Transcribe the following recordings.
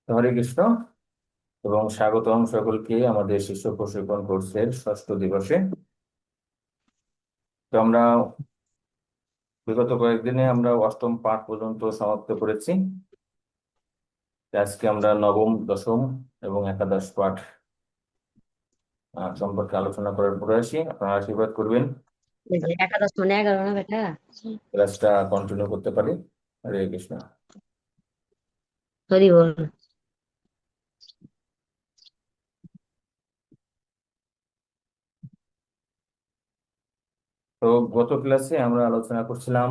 হরে কৃষ্ণ এবং স্বাগতম সকলকে আমাদের শিষ্য প্রশিক্ষণ কোর্সের ষষ্ঠ দিবসে। তো আমরা বিগত কয়েকদিনে আমরা অষ্টম পাঠ পর্যন্ত সমাপ্ত করেছি। আজকে আমরা নবম, দশম এবং একাদশ পাঠ সম্পর্কে আলোচনা করার প্রয়াসী। আপনারা আশীর্বাদ করবেন, একাদশ মানে 11 না বেটা? ক্লাসটা কন্টিনিউ করতে পারি। হরে কৃষ্ণ। হরি বল। তো গত ক্লাসে আমরা আলোচনা করছিলাম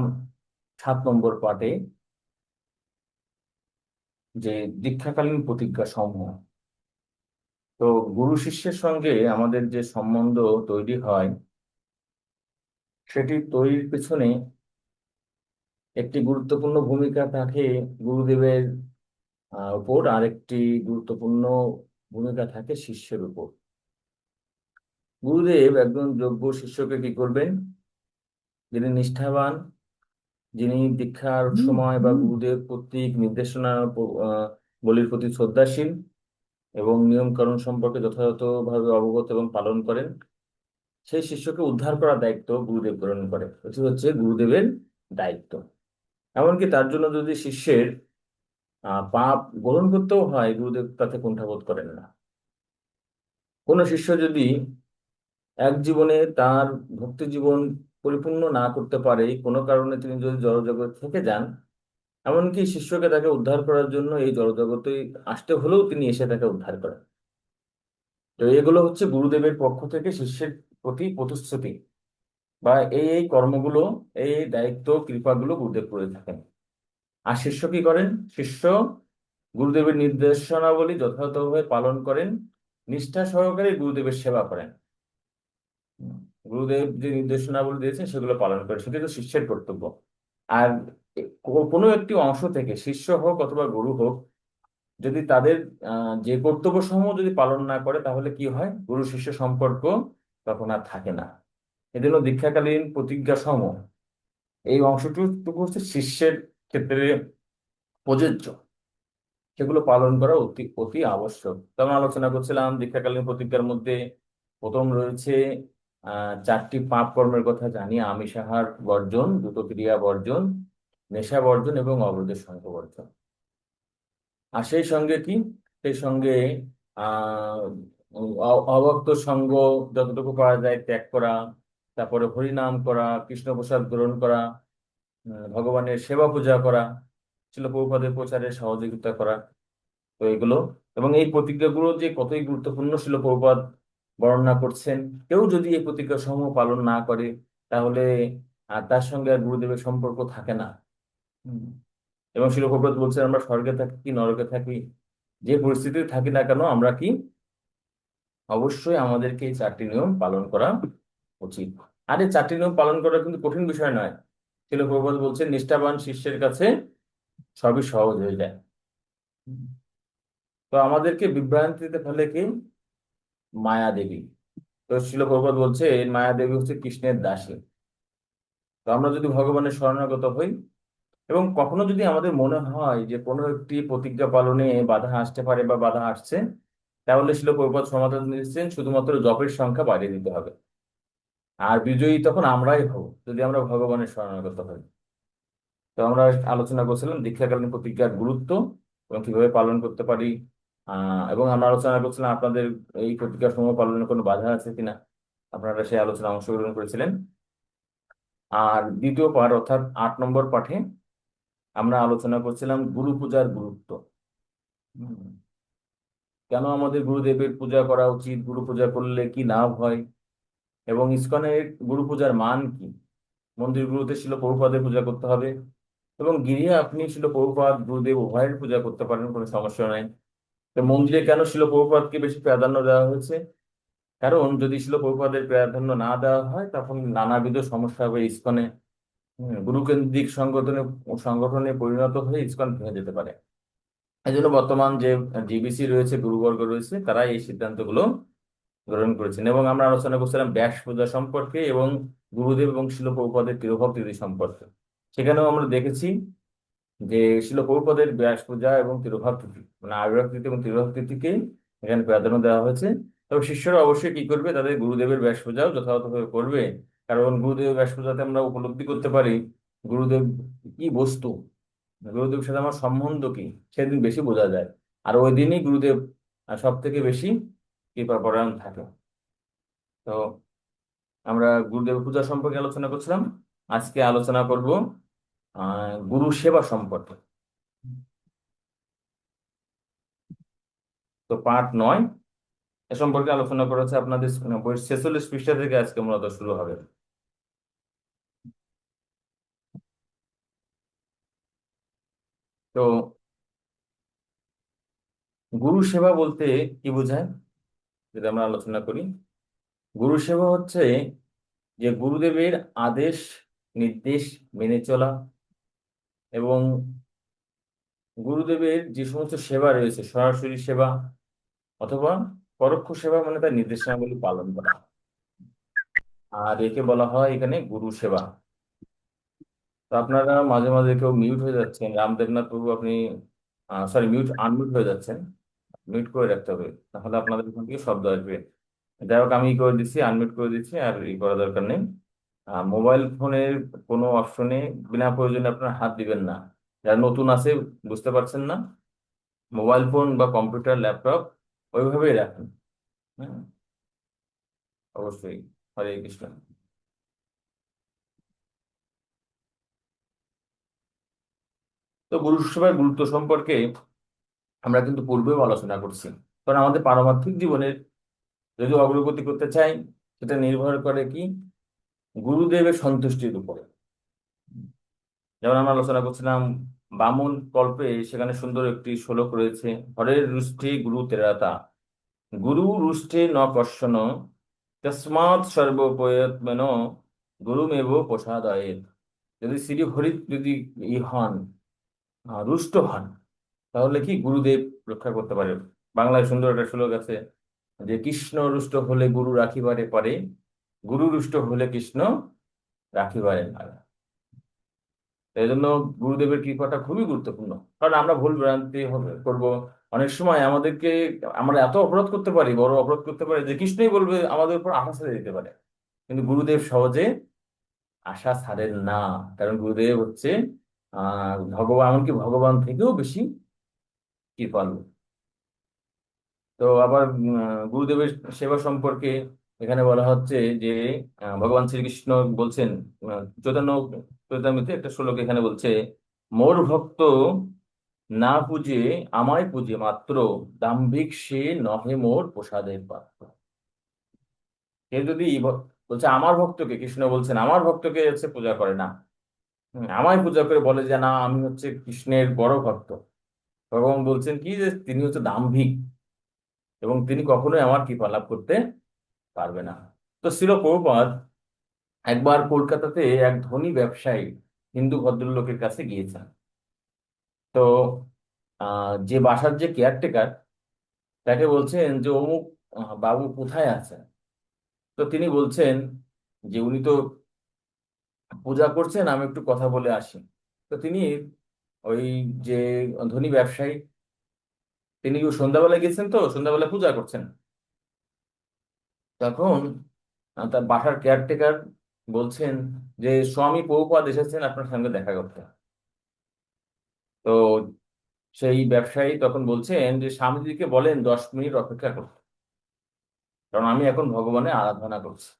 7 নম্বর পাঠে, যে দীক্ষাকালীন প্রতিজ্ঞা সমূহ। তো গুরু শিষ্যের সঙ্গে আমাদের যে সম্বন্ধ তৈরি হয়, সেটি তৈরির পেছনে একটি গুরুত্বপূর্ণ ভূমিকা থাকে গুরুদেবের উপর, আর একটি গুরুত্বপূর্ণ ভূমিকা থাকে শিষ্যের উপর। গুরুদেব একজন যোগ্য শিষ্যকে কি করবেন? যিনি নিষ্ঠাবান, যিনি দীক্ষার সময় বা গুরুদেব কর্তৃক নির্দেশনা বলির প্রতি শ্রদ্ধাশীল এবং নিয়ম কানুন সম্পর্কে যথাযথভাবে অবগত এবং পালন করেন, সেই শিষ্যকে উদ্ধার করার দায়িত্ব গুরুদেব গ্রহণ করে। এটি হচ্ছে গুরুদেবের দায়িত্ব। এমনকি তার জন্য যদি শিষ্যের পাপ গ্রহণ করতেও হয়, গুরুদেব তাতে কুণ্ঠাবোধ করেন না। কোনো শিষ্য যদি এক জীবনে তার ভক্তি জীবন পরিপূর্ণ না করতে পারে, কোনো কারণে তিনি যদি জড়জগৎ থেকে যান, এমনকি শিষ্যকে তাকে উদ্ধার করার জন্য এই জড়জগতে আসতে হলেও তিনি এসে তাকে উদ্ধার করেন। তো এগুলো হচ্ছে গুরুদেবের পক্ষ থেকে শিষ্যের প্রতি প্রতিশ্রুতি, বা এই এই কর্মগুলো, এই এই দায়িত্ব কৃপাগুলো গুরুদেব করে থাকেন। আর শিষ্য কি করেন? শিষ্য গুরুদেবের নির্দেশনাবলী যথাযথভাবে পালন করেন, নিষ্ঠা সহকারে গুরুদেবের সেবা করেন। গুরুদেব যে নির্দেশনাবলী দিয়েছেন সেগুলো পালন করেন, সেটি তো শিষ্যের কর্তব্য। আর কোনো একটি অংশ থেকে শিষ্য হোক অথবা গুরু হোক, যদি তাদের যে কর্তব্য সমূহ যদি পালন না করে, তাহলে কি হয়? গুরু শিষ্য সম্পর্ক তখন আর থাকে না। এজন্য দীক্ষাকালীন প্রতিজ্ঞা সমূহ, এই অংশটুকু হচ্ছে শিষ্যের ক্ষেত্রে প্রযোজ্য, সেগুলো পালন করা অতি অতি আবশ্যক। তো আমরা আলোচনা করছিলাম দীক্ষাকালীন প্রতিজ্ঞার মধ্যে প্রথম রয়েছে 4টি পাপ কর্মের কথা জানি: আমিষ আহার বর্জন, দ্রুত ক্রিয়া বর্জন, নেশা বর্জন এবং অবৈধ সঙ্গ বর্জন। আর সেই সঙ্গে কি? সেই সঙ্গে আহ অভক্ত সঙ্গ যতটুকু পারা যায় ত্যাগ করা, তারপরে হরিনাম করা, কৃষ্ণ প্রসাদ গ্রহণ করা, ভগবানের সেবা পূজা করা, ছিল প্রভুপাদের প্রচারে সহযোগিতা করা। তো এগুলো এবং এই প্রতিজ্ঞাগুলো যে কতই গুরুত্বপূর্ণ ছিল প্রভুপাদ বর্ণনা করছেন। কেউ যদি এই প্রতিজ্ঞা সমূহ পালন না করে, তাহলে তার সঙ্গে আর গুরুদেবের সম্পর্ক থাকে না। হুম। এবং শিল প্রভুপাদ বলছেন, আমরা স্বর্গে থাকি কি নরকে থাকি, যে পরিস্থিতিতে থাকি না কেন, আমরা কি অবশ্যই আমাদেরকে এই 4টি নিয়ম পালন করা উচিত। আর এই 4টি নিয়ম পালন করা কিন্তু কঠিন বিষয় নয়। শিল প্রভুপাদ বলছেন, নিষ্ঠাবান শিষ্যের কাছে সবই সহজ হয়ে যায়। তো আমাদেরকে বিভ্রান্তিতে ফেলে কি? মায়া দেবী। তো শিল প্রভুপাদ বলছে, এই মায়া দেবী হচ্ছে কৃষ্ণের দাসী। তো আমরা যদি ভগবানের শরণাগত হই, এবং কখনো যদি আমাদের মনে হয় যে কোনো একটি প্রতিজ্ঞা পালনে বাধা আসতে পারে বা বাধা আসছে, তাহলে শিল প্রভুপাদ সমাধান দিয়েছেন, শুধুমাত্র জপের সংখ্যা বাড়িয়ে দিতে হবে। আর বিজয়ী তখন আমরাই হব, যদি আমরা ভগবানের শরণাগত হই। তো আমরা আলোচনা করছিলাম দীক্ষাকালীন প্রতিজ্ঞার গুরুত্ব এবং কিভাবে পালন করতে পারি। এবং আমরা আলোচনা করছিলাম আপনাদের এই প্রতিজ্ঞা সমূহ পালনে কোনো বাধা আছে কিনা। আপনারা সেই আলোচনা অংশগ্রহণ করেছিলেন। আর দ্বিতীয় পাঠ অর্থাৎ 8 নম্বর পাঠে আমরা আলোচনা করছিলাম গুরু পূজার গুরুত্ব। হুম, কেন আমাদের গুরুদেবের পূজা করা উচিত, গুরু পূজা করলে কি লাভ হয়, এবং ইসকনের গুরু পূজার মান কি। মন্দিরগুলোতে ছিল প্রভুপাদের পূজা করতে হবে, এবং গৃহে আপনি ছিল প্রভুপাদ গুরুদেব উভয়ের পূজা করতে পারেন, কোনো সমস্যা নাই। তো মন্দিরে কেন ছিল প্রভুপাদকে বেশি প্রাধান্য দেওয়া হয়েছে? কারণ যদি ছিল প্রভুপাদের প্রাধান্য না দেওয়া হয়, তখন নানাবিধ সমস্যা হবে ইসকনে। গুরুকেন্দ্রিক সংগঠনে সংগঠনে পরিণত হয়ে ইসকন ভেঙে যেতে পারে। এই জন্য বর্তমান যে জিবিসি রয়েছে, গুরুবর্গ রয়েছে, তারা এই সিদ্ধান্তগুলো গ্রহণ করেছেন। এবং আমরা আলোচনা করছিলাম ব্যাস পূজা সম্পর্কে এবং গুরুদেব এবং শিল প্রভুপাদের তিরোভক্তি সম্পর্কে। সেখানেও আমরা দেখেছি যে শিল প্রভুপাদের ব্যাস পূজা এবং তিরোভাব তিথি, মানে আবির্ভাব তিথি এবং তিরোভাব তিথিকে এখানে প্রাধান্য দেওয়া হয়েছে। তবে শিষ্যরা অবশ্যই কি করবে, তাদের গুরুদেবের ব্যাস পূজাও যথাযথভাবে করবে। কারণ গুরুদেবের ব্যাস পূজাতে আমরা উপলব্ধি করতে পারি গুরুদেব কি বস্তু, গুরুদেবের সাথে আমার সম্বন্ধ কি, সেদিন বেশি বোঝা যায়। আর ওই দিনই গুরুদেব সব থেকে বেশি কৃপাপরায়ণ থাকে। তো আমরা গুরুদেব পূজা সম্পর্কে আলোচনা করছিলাম, আজকে আলোচনা করব গুরু সেবা সম্পর্কে। তো পার্ট 9 এ সম্পর্কে আলোচনা করেছে আপনাদের বইয়ের 46 পৃষ্ঠা থেকে আজকে মূলত শুরু হবে। তো গুরু সেবা বলতে কি বোঝায় যদি আমরা আলোচনা করি। গুরু সেবা হচ্ছে যে গুরুদেবের আদেশ নির্দেশ মেনে চলা, এবং গুরুদেবের যে সমস্ত সেবা রয়েছে, সরাসরি সেবা অথবা পরোক্ষ সেবা, মানে তার নির্দেশনাগুলি পালন করা, আর একে বলা হয় এখানে গুরু সেবা। তো আপনারা মাঝে মাঝে কেউ মিউট হয়ে যাচ্ছেন, রামদেবনাথ প্রভু আপনি, সরি, আনমিউট হয়ে যাচ্ছেন, মিউট করে রাখতে হবে, তাহলে আপনাদের এখান থেকে শব্দ আসবে। যাই হোক, আমি করে দিচ্ছি, আনমিউট করে দিচ্ছি, আর করা দরকার নেই। মোবাইল ফোনের কোনো অপশনে বিনা প্রয়োজনে আপনার হাত দিবেন না। যারা নতুন আছে, বুঝতে পারছেন না, মোবাইল ফোন বা কম্পিউটার ল্যাপটপ ওইভাবেই রাখুন। হ্যাঁ, অবশ্যই। হরে কৃষ্ণ। তো গুরু সেবার গুরুত্ব সম্পর্কে আমরা কিন্তু পূর্বেও আলোচনা করছি। কারণ আমাদের পারমার্থিক জীবনের যদি অগ্রগতি করতে চাই, সেটা নির্ভর করে কি, গুরুদেবের সন্তুষ্টির উপরে। যেমন আমরা আলোচনা করছিলাম বামন কল্পে, সেখানে সুন্দর একটি শ্লোক রয়েছে, হরের রুষ্টে গুরু তেরাতা, গুরু রুষ্টে ন কর্ষণ, তস্মাৎ সর্বপ্রয়ত্মেন গুরুমেব প্রসাদয়েৎ। যদি শ্রী হরি যদি হন, রুষ্ট হন, তাহলে কি গুরুদেব রক্ষা করতে পারে। বাংলায় সুন্দর একটা শ্লোক আছে যে কৃষ্ণ রুষ্ট হলে গুরু রাখিবারে পারে, গুরু রুষ্ট হলে কৃষ্ণ রাখিবারে পারে। এই জন্য গুরুদেবের কৃপাটা খুবই গুরুত্বপূর্ণ। কারণ আমরা ভুল ভ্রান্তি করব অনেক সময়, আমাদেরকে আমরা এত অপরাধ করতে পারি, বড় অপরাধ করতে পারি, যে কৃষ্ণই বলবে আমাদের উপর আশা ছেড়ে দিতে পারে। কিন্তু গুরুদেব সহজে আশা ছাড়েন না। কারণ গুরুদেব হচ্ছে ভগবান, এমনকি ভগবান থেকেও বেশি কৃপালু। তো আবার গুরুদেবের সেবা সম্পর্কে এখানে বলা হচ্ছে যে ভগবান শ্রীকৃষ্ণ বলছেন, চৈতন্য চৈতামৃতে একটা শ্লোক এখানে বলছে, মোর ভক্ত না পূজে আমায় পূজে মাত্র, দাম্ভিক সে নহে মোর প্রসাদের পাত্র। কেউ যদি বলছে আমার ভক্তকে, কৃষ্ণ বলছেন আমার ভক্তকে হচ্ছে পূজা করে না, আমায় পূজা করে বলে যে না আমি হচ্ছে কৃষ্ণের বড় ভক্ত, ভগবান বলছেন কি যে তিনি হচ্ছে দাম্ভিক, এবং তিনি কখনোই আমার কৃপা লাভ করতে পারবে না। তো শিল প্রভুপাদ একবার কলকাতাতে এক ধনী ব্যবসায়ী হিন্দু ভদ্রলোকের কাছে গিয়েছেন। তো যে বাসার যে কেয়ারটেকার, তাকে বলছেন যে অমুক বাবু কোথায় আছেন। তো তিনি বলছেন যে উনি তো পূজা করছেন, আমি একটু কথা বলে আসি। তো তিনি ওই যে ধনী ব্যবসায়ী, তিনি সন্ধ্যাবেলা গেছেন, তো সন্ধ্যাবেলা পূজা করছেন। তখন তার বাসার কেয়ারটেকার বলছেন যে স্বামী প্রভুপাদ এসেছেন আপনার সঙ্গে দেখা করতে। তো সেই ব্যবসায়ী তখন বলছেন যে স্বামীজিকে বলেন 10 মিনিট অপেক্ষা করতে, কারণ আমি এখন ভগবানের আরাধনা করছি।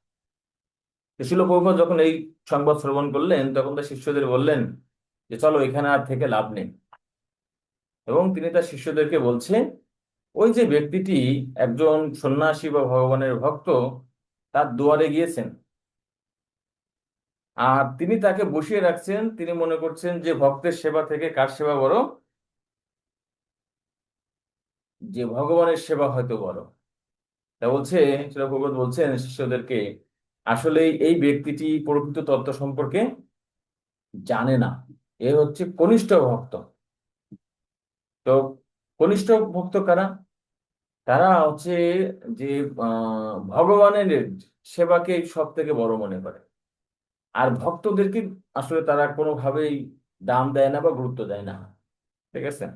তো শিল প্রভুপাদ যখন এই সংবাদ শ্রবণ করলেন, তখন তার শিষ্যদের বললেন যে চলো, এখানে আর থেকে লাভ নেই। এবং তিনি তার শিষ্যদেরকে বলছে, ওই যে ব্যক্তিটি একজন সন্ন্যাসী বা ভগবানের ভক্ত, তার দুয়ারে গিয়েছেন, আর তিনি তাকে বসিয়ে রাখছেন। তিনি মনে করছেন যে ভক্তের সেবা থেকে কার সেবা বড়, যে ভগবানের সেবা হয়তো বড়। তা বলছে, সেটা ভগবত বলছেন শিষ্যদেরকে, আসলে এই ব্যক্তিটি প্রকৃত তত্ত্ব সম্পর্কে জানে না। এ হচ্ছে কনিষ্ঠ ভক্ত। তো কনিষ্ঠ ভক্ত কারা? তারা হচ্ছে যে ভগবানের সেবাকে সব থেকে বড় মনে করে। আর ভক্তদেরকে আসলে তারা কোনোভাবেই দাম দেয় না বা গুরুত্ব দেয় না। ঠিক আছে।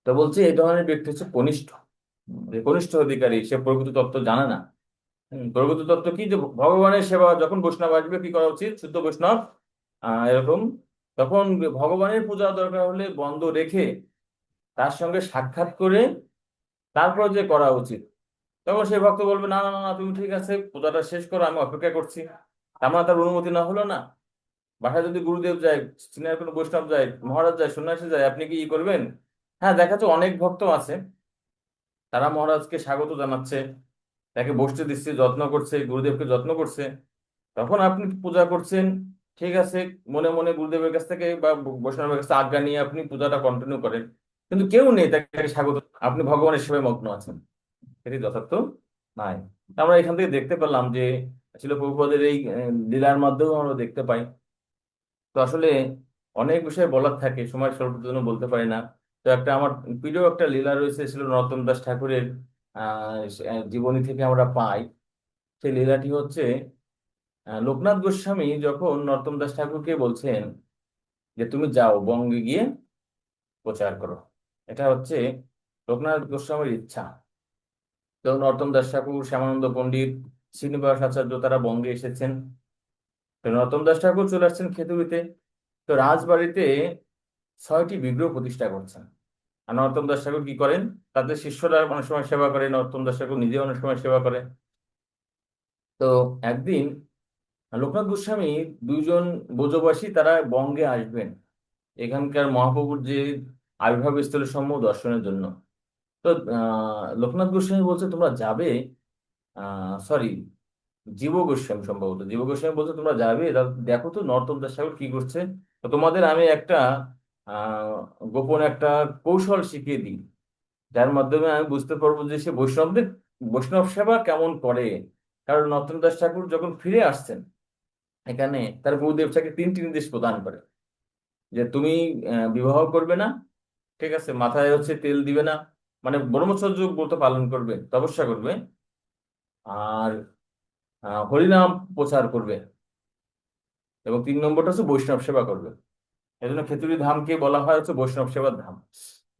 তো বলছে এই ধরনের ব্যক্তি হচ্ছে কনিষ্ঠ, যে কনিষ্ঠ অধিকারী, সে প্রকৃত তত্ত্ব জানে না। প্রকৃত তত্ত্ব কি, যে ভগবানের সেবা, যখন বৈষ্ণব আসবে কি করা উচিত, শুদ্ধ বৈষ্ণব এরকম, তখন ভগবানের পূজা দরকার হলে বন্ধ রেখে তার সঙ্গে সাক্ষাৎ করে তারপর যে করা উচিত। তখন সেই ভক্ত বলবে, না না না না, তুমি ঠিক আছে, পূজাটা শেষ করো, আমি অপেক্ষা করছি। তার মানে তার অনুমতি না হলো না। বাসায় যদি গুরুদেব যায়, সিনিয়র কোনো বৈষ্ণব যায়, মহারাজ যায়, সন্ন্যাসী যায়, আপনি কি করবেন? হ্যাঁ, দেখা যাচ্ছে অনেক ভক্ত আছে, তারা মহারাজকে স্বাগত জানাচ্ছে, তাকে বসতে দিচ্ছে, যত্ন করছে, গুরুদেবকে যত্ন করছে। তখন আপনি পূজা করছেন, ঠিক আছে, মনে মনে গুরুদেবের কাছ থেকে বা বৈষ্ণবের কাছে আজ্ঞা নিয়ে আপনি পূজাটা কন্টিনিউ করেন। কিন্তু কেউ নেই তাকে স্বাগত, আপনি ভগবানের সেবায় মগ্ন আছেন, এটি যথার্থ নাই। আমরা এখান থেকে দেখতে পেলাম যে আসলে প্রভুপাদের এই লীলার মাধ্যমেও আমরা দেখতে পাই। তো আসলে অনেক বিষয় বলার থাকে, সময় স্বল্পতার জন্য বলতে পারি না। তো একটা আমার প্রিয় একটা লীলা রয়েছে, ছিল নরোত্তম দাস ঠাকুরের জীবনী থেকে আমরা পাই। সেই লীলাটি হচ্ছে, লোকনাথ গোস্বামী যখন নরোত্তম দাস ঠাকুরকে বলছেন যে তুমি যাও বঙ্গে গিয়ে প্রচার করো, এটা হচ্ছে লোকনাথ গোস্বামীর ইচ্ছা। তো নরোত্তম দাস ঠাকুর, শ্যামানন্দ পণ্ডিত, শ্রীনিবাস আচার্য তারা বঙ্গে এসেছেন। তো নরোত্তম দাস ঠাকুর চলে আসছেন খেতুড়িতে। তো রাজবাড়িতে 6টি বিগ্রহ প্রতিষ্ঠা করছেন। আর নরোত্তম দাস ঠাকুর কি করেন, তাদের শিষ্যরা অনেক সময় সেবা করে, নরোত্তম দাস ঠাকুর নিজে অনেক সময় সেবা করে। তো একদিন লোকনাথ গোস্বামী, দুইজন ব্রজবাসী, তারা বঙ্গে আসবেন এখানকার মহাপ্রভুর যে আবির্ভাব স্থলের সমূহ দর্শনের জন্য। তো লোকনাথ গোস্বামী বলছে তোমরা যাবে, সরি, জীব গোস্বামী, সম্ভবত জীব গোস্বামী বলছে তোমরা যাবে, দেখো তো নরোত্তম দাস ঠাকুর কি করছে। তো তোমাদের আমি একটা গোপন একটা কৌশল শিখিয়ে দিই, যার মাধ্যমে আমি বুঝতে পারবো যে সে বৈষ্ণবদের বৈষ্ণব সেবা কেমন করে। কারণ নরোত্তম দাস ঠাকুর যখন ফিরে আসছেন এখানে, তার গুরুদেব তাকে 3টি নির্দেশ প্রদান করে, যে তুমি বিবাহ করবে না, ঠিক আছে, মাথায় হচ্ছে তেল দিবে না, মানে ব্রহ্মচর্য ব্রত পালন করবে, তপস্যা করবে, আর হরিনাম প্রচার করবে, এবং 3 নম্বরটা হচ্ছে বৈষ্ণব সেবা করবে। এই জন্য খেতুড়ি ধামকে বলা হয় হচ্ছে বৈষ্ণব সেবার ধাম।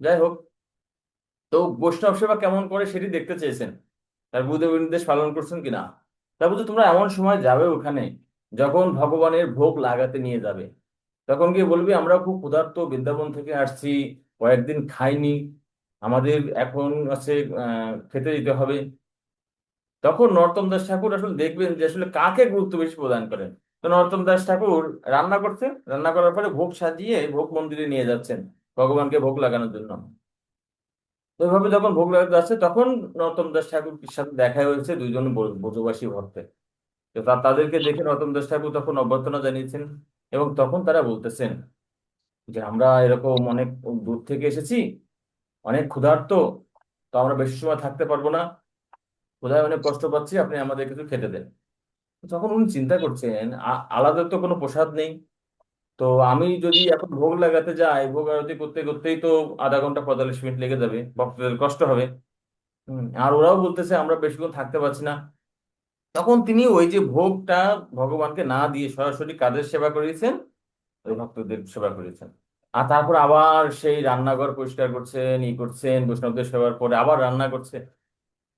যাই হোক, তো বৈষ্ণব সেবা কেমন করে সেটি দেখতে চেয়েছেন, তার গুরুদেব নির্দেশ পালন করছেন কিনা। তা বলছে তোমরা এমন সময় যাবে ওখানে যখন ভগবানের ভোগ লাগাতে নিয়ে যাবে, তখন গিয়ে বলবি আমরা খুব ক্ষুধার্ত, বৃন্দাবন থেকে আসছি, কয়েকদিন খাইনি, আমাদের এখন আছে খেতে দিতে হবে। তখন নরোত্তম দাস ঠাকুর আসলে দেখবেন যে আসলে কাকে গুরুত্ব বেশি প্রদান করেন। তো নরোত্তম দাস ঠাকুর রান্না করছে, রান্না করার পরে ভোগ সাজিয়ে ভোগ মন্দিরে নিয়ে যাচ্ছেন ভগবানকে ভোগ লাগানোর জন্য। তো ওইভাবে যখন ভোগ লাগাতে যাচ্ছে, তখন নরোত্তম দাস ঠাকুর সাথে দেখা হয়েছে দুইজন ব্রজবাসী ভক্তের। তো তাদেরকে দেখে নরোত্তম দাস ঠাকুর তখন অভ্যর্থনা জানিয়েছেন, এবং তখন তারা বলতেছেন যে আমরা এরকম অনেক দূর থেকে এসেছি, অনেক ক্ষুধার্ত, তো আমরা বেশি সময় থাকতে পারবো না, ক্ষুধায় অনেক কষ্ট পাচ্ছি, আপনি আমাদের কিছু খেতে দেন। তখন উনি চিন্তা করছেন, আলাদা তো কোনো প্রসাদ নেই, তো আমি যদি এখন ভোগ লাগাতে যাই, ভোগ আরতি করতে করতেই তো আধা ঘন্টা 45 মিনিট লেগে যাবে, ভক্তদের কষ্ট হবে। আর ওরাও বলতেছে আমরা বেশিক্ষণ থাকতে পারছি না। তখন তিনি ওই যে ভোগটা ভগবানকে না দিয়ে সরাসরি কাদের সেবা করিয়েছেন, ওই ভক্তদের সেবা করিয়েছেন। আর তারপর আবার সেই রান্নাঘর পরিষ্কার করছেন, করছেন, বৈষ্ণবদের সেবার পরে আবার রান্না করছে।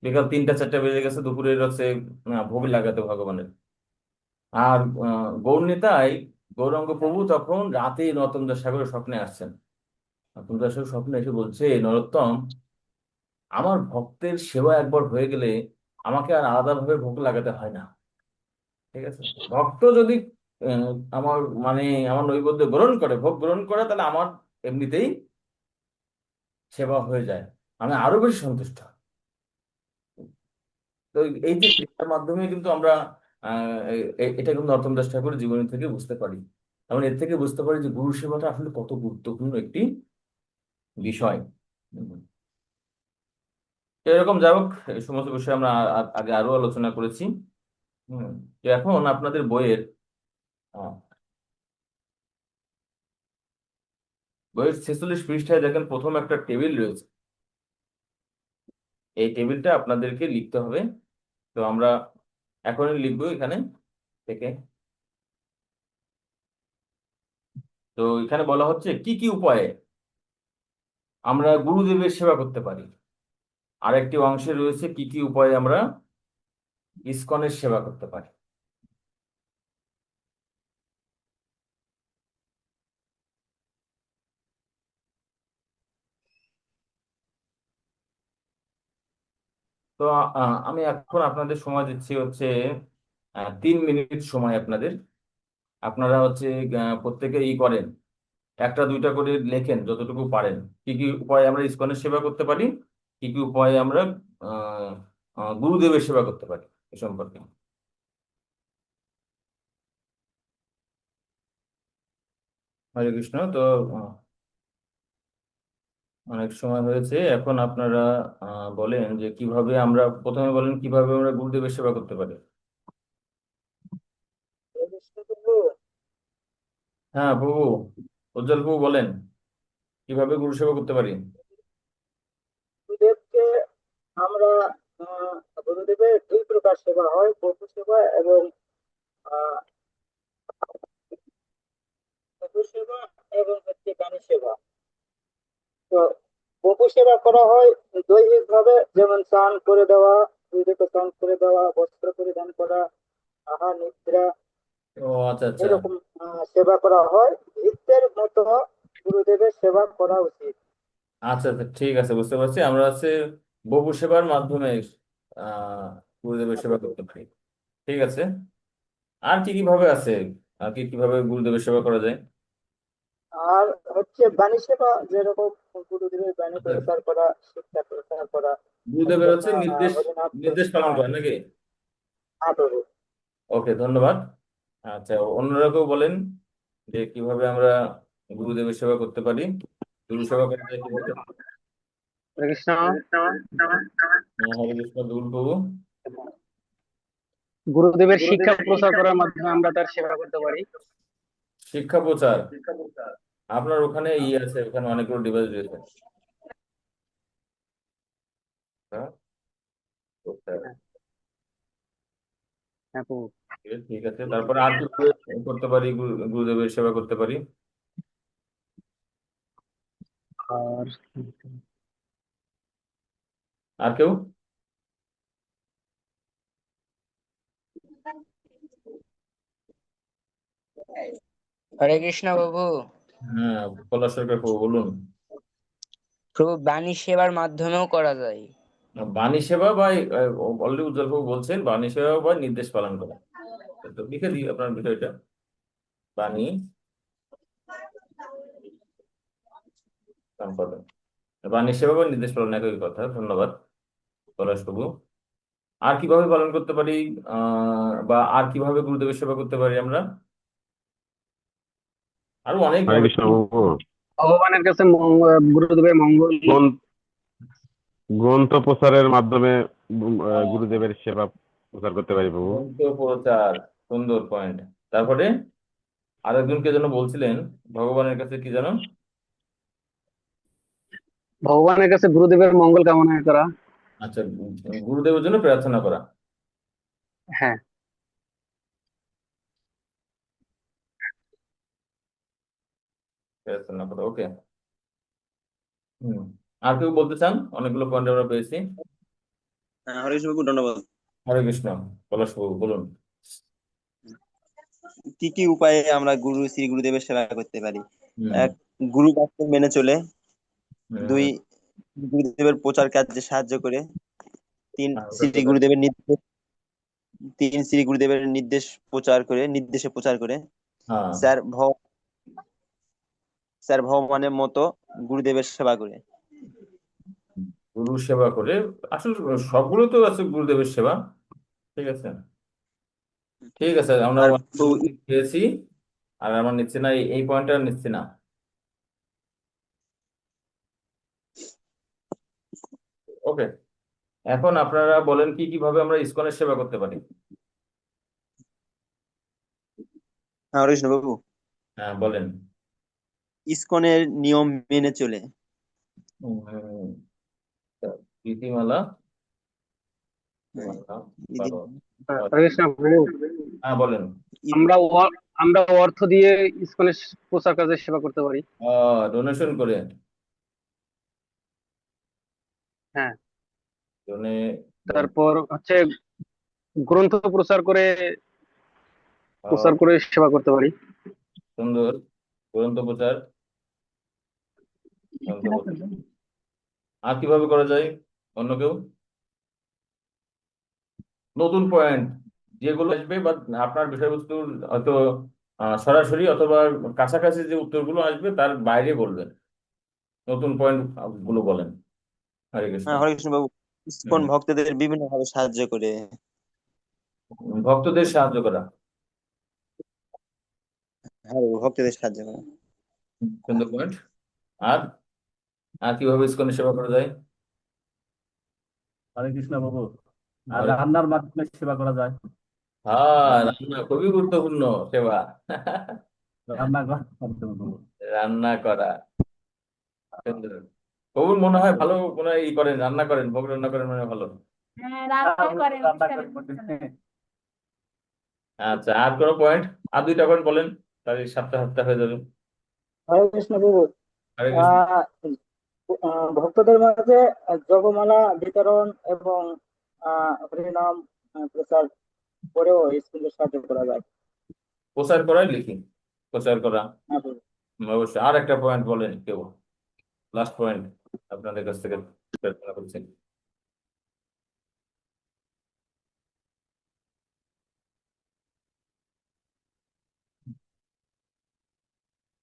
বিকাল 3টা 4টা বেজে গেছে, দুপুরের হচ্ছে ভোগ লাগাতে ভগবানের। আর গৌরনীতাই, গৌরাঙ্গ প্রভু তখন রাতে নরোত্তম দাস ঠাকুরের স্বপ্নে আসছেন। নরোত্তম দাস ঠাকুর স্বপ্নে এসে বলছে, নরোত্তম, আমার ভক্তের সেবা একবার হয়ে গেলে আমাকে আর আলাদাভাবে ভোগ লাগাতে হয় না। ঠিক আছে, ভক্ত যদি আহ, আমার মানে আমার নৈবেদ্য গ্রহণ করে, ভোগ গ্রহণ করে, তাহলে আমার এমনিতেই সেবা হয়ে যায়, আমি আরো বেশি সন্তুষ্ট হই। তো এই যে এটার মাধ্যমে কিন্তু আমরা এটা কিন্তু নরোত্তম দাস ঠাকুরের জীবনী থেকে বুঝতে পারি। আমরা এর থেকে বুঝতে পারি যে গুরু সেবাটা আসলে কত গুরুত্বপূর্ণ একটি বিষয়। হুম। তো এরকম যাই হোক, এই সমস্ত বিষয়ে আমরা আগে আরো আলোচনা করেছি। হম। তো এখন আপনাদের আহ, বইয়ের 46 পৃষ্ঠায় দেখেন প্রথম একটা টেবিল রয়েছে। এই টেবিলটা আপনাদেরকে লিখতে হবে। তো আমরা এখনই লিখবো এখানে থেকে। তো এখানে বলা হচ্ছে কি কি উপায়ে আমরা গুরুদেবের সেবা করতে পারি। আরেকটি অংশে রয়েছে কি কি উপায়ে আমরা ইসকনের সেবা করতে পারি। তো আমি এখন আপনাদের সময় দিচ্ছি হচ্ছে 3 মিনিট সময় আপনাদের। আপনারা হচ্ছে প্রত্যেকে করেন, একটা দুইটা করে লেখেন যতটুকু পারেন, কি কি উপায়ে আমরা ইসকনের সেবা করতে পারি, কি কি উপায়ে আমরা আহ গুরুদেবের সেবা করতে পারি এ সম্পর্কে। হরে কৃষ্ণ। তো আহ, অনেক সময় হয়েছে, এখন আপনারা বলেন যে কিভাবে আমরা, প্রথমে বলেন কিভাবে আমরা গুরুদেবের সেবা করতে পারি। হ্যাঁ প্রভু, উজ্জ্বল প্রভু বলেন কিভাবে গুরু সেবা করতে পারি। গুরুদেবকে আমরা আহ, গুরুদেবের দুই প্রকার সেবা হয়, বন্ধু সেবা এবং আহ, বন্ধু সেবা এবং হচ্ছে বাণী সেবা। তো বপু সেবা করা হয় দৈহিক ভাবে, যেমন স্নান করে দেওয়া, গুরুদেবকে স্নান করে দেওয়া, বস্ত্র পরিধান করা, আহার নিদ্রা, ও আচ্ছা আচ্ছা। এরকম সেবা করা হয়। ভৃত্যের মতো গুরুদেবের সেবা করা উচিত। আচ্ছা আচ্ছা, ঠিক আছে, বুঝতে পারছি। আমরা হচ্ছে বপু সেবার মাধ্যমে আহ গুরুদেবের সেবা করতে পারি। ঠিক আছে। আর কি কিভাবে আছে, আর কি কিভাবে গুরুদেবের সেবা করা যায়। আর হচ্ছে বাণী সেবা, যেরকম গুরুদেবের বাণী আচ্ছা, প্রচার করা, শিক্ষা প্রচার করা, গুরুদেবের হচ্ছে একজন নির্দেশ, হরিনাথ নির্দেশ পালন করেন নাকি। আদরে। ওকে, ধন্যবাদ। আচ্ছা, অন্যরা কেউ বলেন যে কিভাবে আমরা গুরুদেবের সেবা করতে পারি, গুরু সেবা করা যায় কিভাবে। হরে কৃষ্ণ। হ্যাঁ, হরে কৃষ্ণ দুল প্রভু। গুরুদেবের শিক্ষা প্রচার করার মাধ্যমে আমরা তার সেবা করতে পারি। শিক্ষা প্রচার, আপনার ওখানে আছে, ওখানে অনেকগুলো ডিভাইস রয়েছে। হ্যাঁ, প্রচার। হ্যাঁ, হ্যাঁ প্রভু। ঠিক আছে, তারপরে আর কি করতে পারি, গুরুদেবের সেবা করতে পারি। আর আর কেউ। হরে কৃষ্ণ প্রভু। হ্যাঁ, পলাশ সরকার প্রভু বলুন। প্রভু বাণী সেবার মাধ্যমেও করা যায়। বাণী সেবা বা অলরেডি উজ্জ্বল বাবু বলছেন বাণী সেবা বা নির্দেশ পালন করা। তো লিখে দিই আপনার বিষয়টা, বাণী সম্পাদন, বাণী সেবা বা নির্দেশ পালন একই কথা। ধন্যবাদ পলাশ বাবু। আর কিভাবে পালন করতে পারি, বা আর কিভাবে গুরুদেবের সেবা করতে পারি আমরা। আরো অনেক হরে ভাবে। কৃষ্ণ প্রভু। ভগবানের কাছে গুরুদেবের মঙ্গল। গ্রন্থ প্রচারের মাধ্যমে গুরুদেবের সেবা প্রচার করতে পারি প্রভু। গ্রন্থ প্রচার, সুন্দর পয়েন্ট। তারপরে আরেকজনকে যেন বলছিলেন ভগবানের কাছে কি যেন। ভগবানের কাছে গুরুদেবের মঙ্গল কামনা করা। আচ্ছা, গুরুদেবের জন্য প্রার্থনা করা। হ্যাঁ। প্রার্থনা করা, ওকে। হুম। আর কেউ বলতে চান, অনেকগুলো পয়েন্ট আমরা পেয়েছি। হ্যাঁ, হরে কৃষ্ণ বাবু, ধন্যবাদ। হরে কৃষ্ণ। পলাশ বাবু বলুন। কি কি উপায়ে আমরা শ্রী গুরুদেবের সেবা করতে পারি? হুম। এক, গুরু বাক্য মেনে চলে। দুই, হুম। গুরুদেবের প্রচার কাজে সাহায্য করে। তিন, ওটা শ্রী ঠিক আছে। গুরুদেবের নির্দেশ শ্রী গুরুদেবের নির্দেশে প্রচার করে। হ্যাঁ, চার, ভগবানের মতো গুরুদেবের সেবা করে। গুরু সেবা করে, আসলে সবগুলো তো আছে গুরুদেবের সেবা। ঠিক আছে, ঠিক আছে, আমরা আর অনেকগুলো দিক পেয়েছি। আর আমরা নিচ্ছি না, এই পয়েন্টটা নিচ্ছি না। ওকে, এখন আপনারা বলেন কি কিভাবে আমরা ইসকনের সেবা করতে পারি। হ্যাঁ, হরে কৃষ্ণ বাবু, হ্যাঁ বলেন। ইসকনের নিয়ম মেনে চলে। উম, রীতিমালা হ্যাঁ, মানলাম, বিধি- পালন হরে কৃষ্ণ প্রভু। হ্যাঁ বলেন। আমরা আমরা অর্থ দিয়ে ইসকনের প্রচার কাজে সেবা করতে পারি। ডোনেশন করে, হ্যাঁ। ডোনে তারপর হচ্ছে গ্রন্থ প্রচার করে আহ, সেবা করতে পারি। সুন্দর। গ্রন্থ প্রচার, গ্রন্থ প্রচার। আর কিভাবে করা যায়? অন্য কেউ নতুন পয়েন্ট যেগুলো আসবে বা আপনার বিষয়বস্তুর হয়তো সরাসরি অথবা কাছাকাছি যে উত্তরগুলো আসবে তার বাইরে বলবেন, নতুন পয়েন্ট গুলো বলেন। হরে কৃষ্ণ। হ্যাঁ, হরে কৃষ্ণ বাবু। ইসকন হুম। ভক্তদের বিভিন্ন ভাবে সাহায্য করে। ভক্তদের সাহায্য করা, হ্যাঁ বাবু, ভক্তদের সাহায্য করে। সুন্দর পয়েন্ট। আর আর কিভাবে ইসকনের সেবা করা যায়? হরে কৃষ্ণ বাবু। আর হরে রান্নার মাধ্যমে সেবা করা যায়। হ্যাঁ, রান্না রান্না খুবই গুরুত্বপূর্ণ সেবা। রান্না করার মাধ্যমে বাবু। রান্না করা, সুন্দর। কবুল মনে হয় ভালো, মনে হয় ই করেন, রান্না করেন, ভোগ রান্না করেন, মনে হয় ভালো। রান্না করে প্রতিদিন। আচ্ছা, আর কোনো পয়েন্ট? আর দুইটা পয়েন্ট বলেন, তাহলে সাতটা সাতটা হয়ে যাবে। হরে কৃষ্ণ বাবু। হরে কৃষ্ণ। আহ ভক্তদের মাঝে জপমালা বিতরণ এবং হরিনাম প্রচার করেও স্কুলে সাহায্য করা যায়। প্রচার করাই লিখি, প্রচার করা। হ্যাঁ বাবু। অবশ্যই আর একটা পয়েন্ট বলেন কেউ, লাস্ট পয়েন্ট আপনাদের কাছ থেকে প্রার্থনা করছি।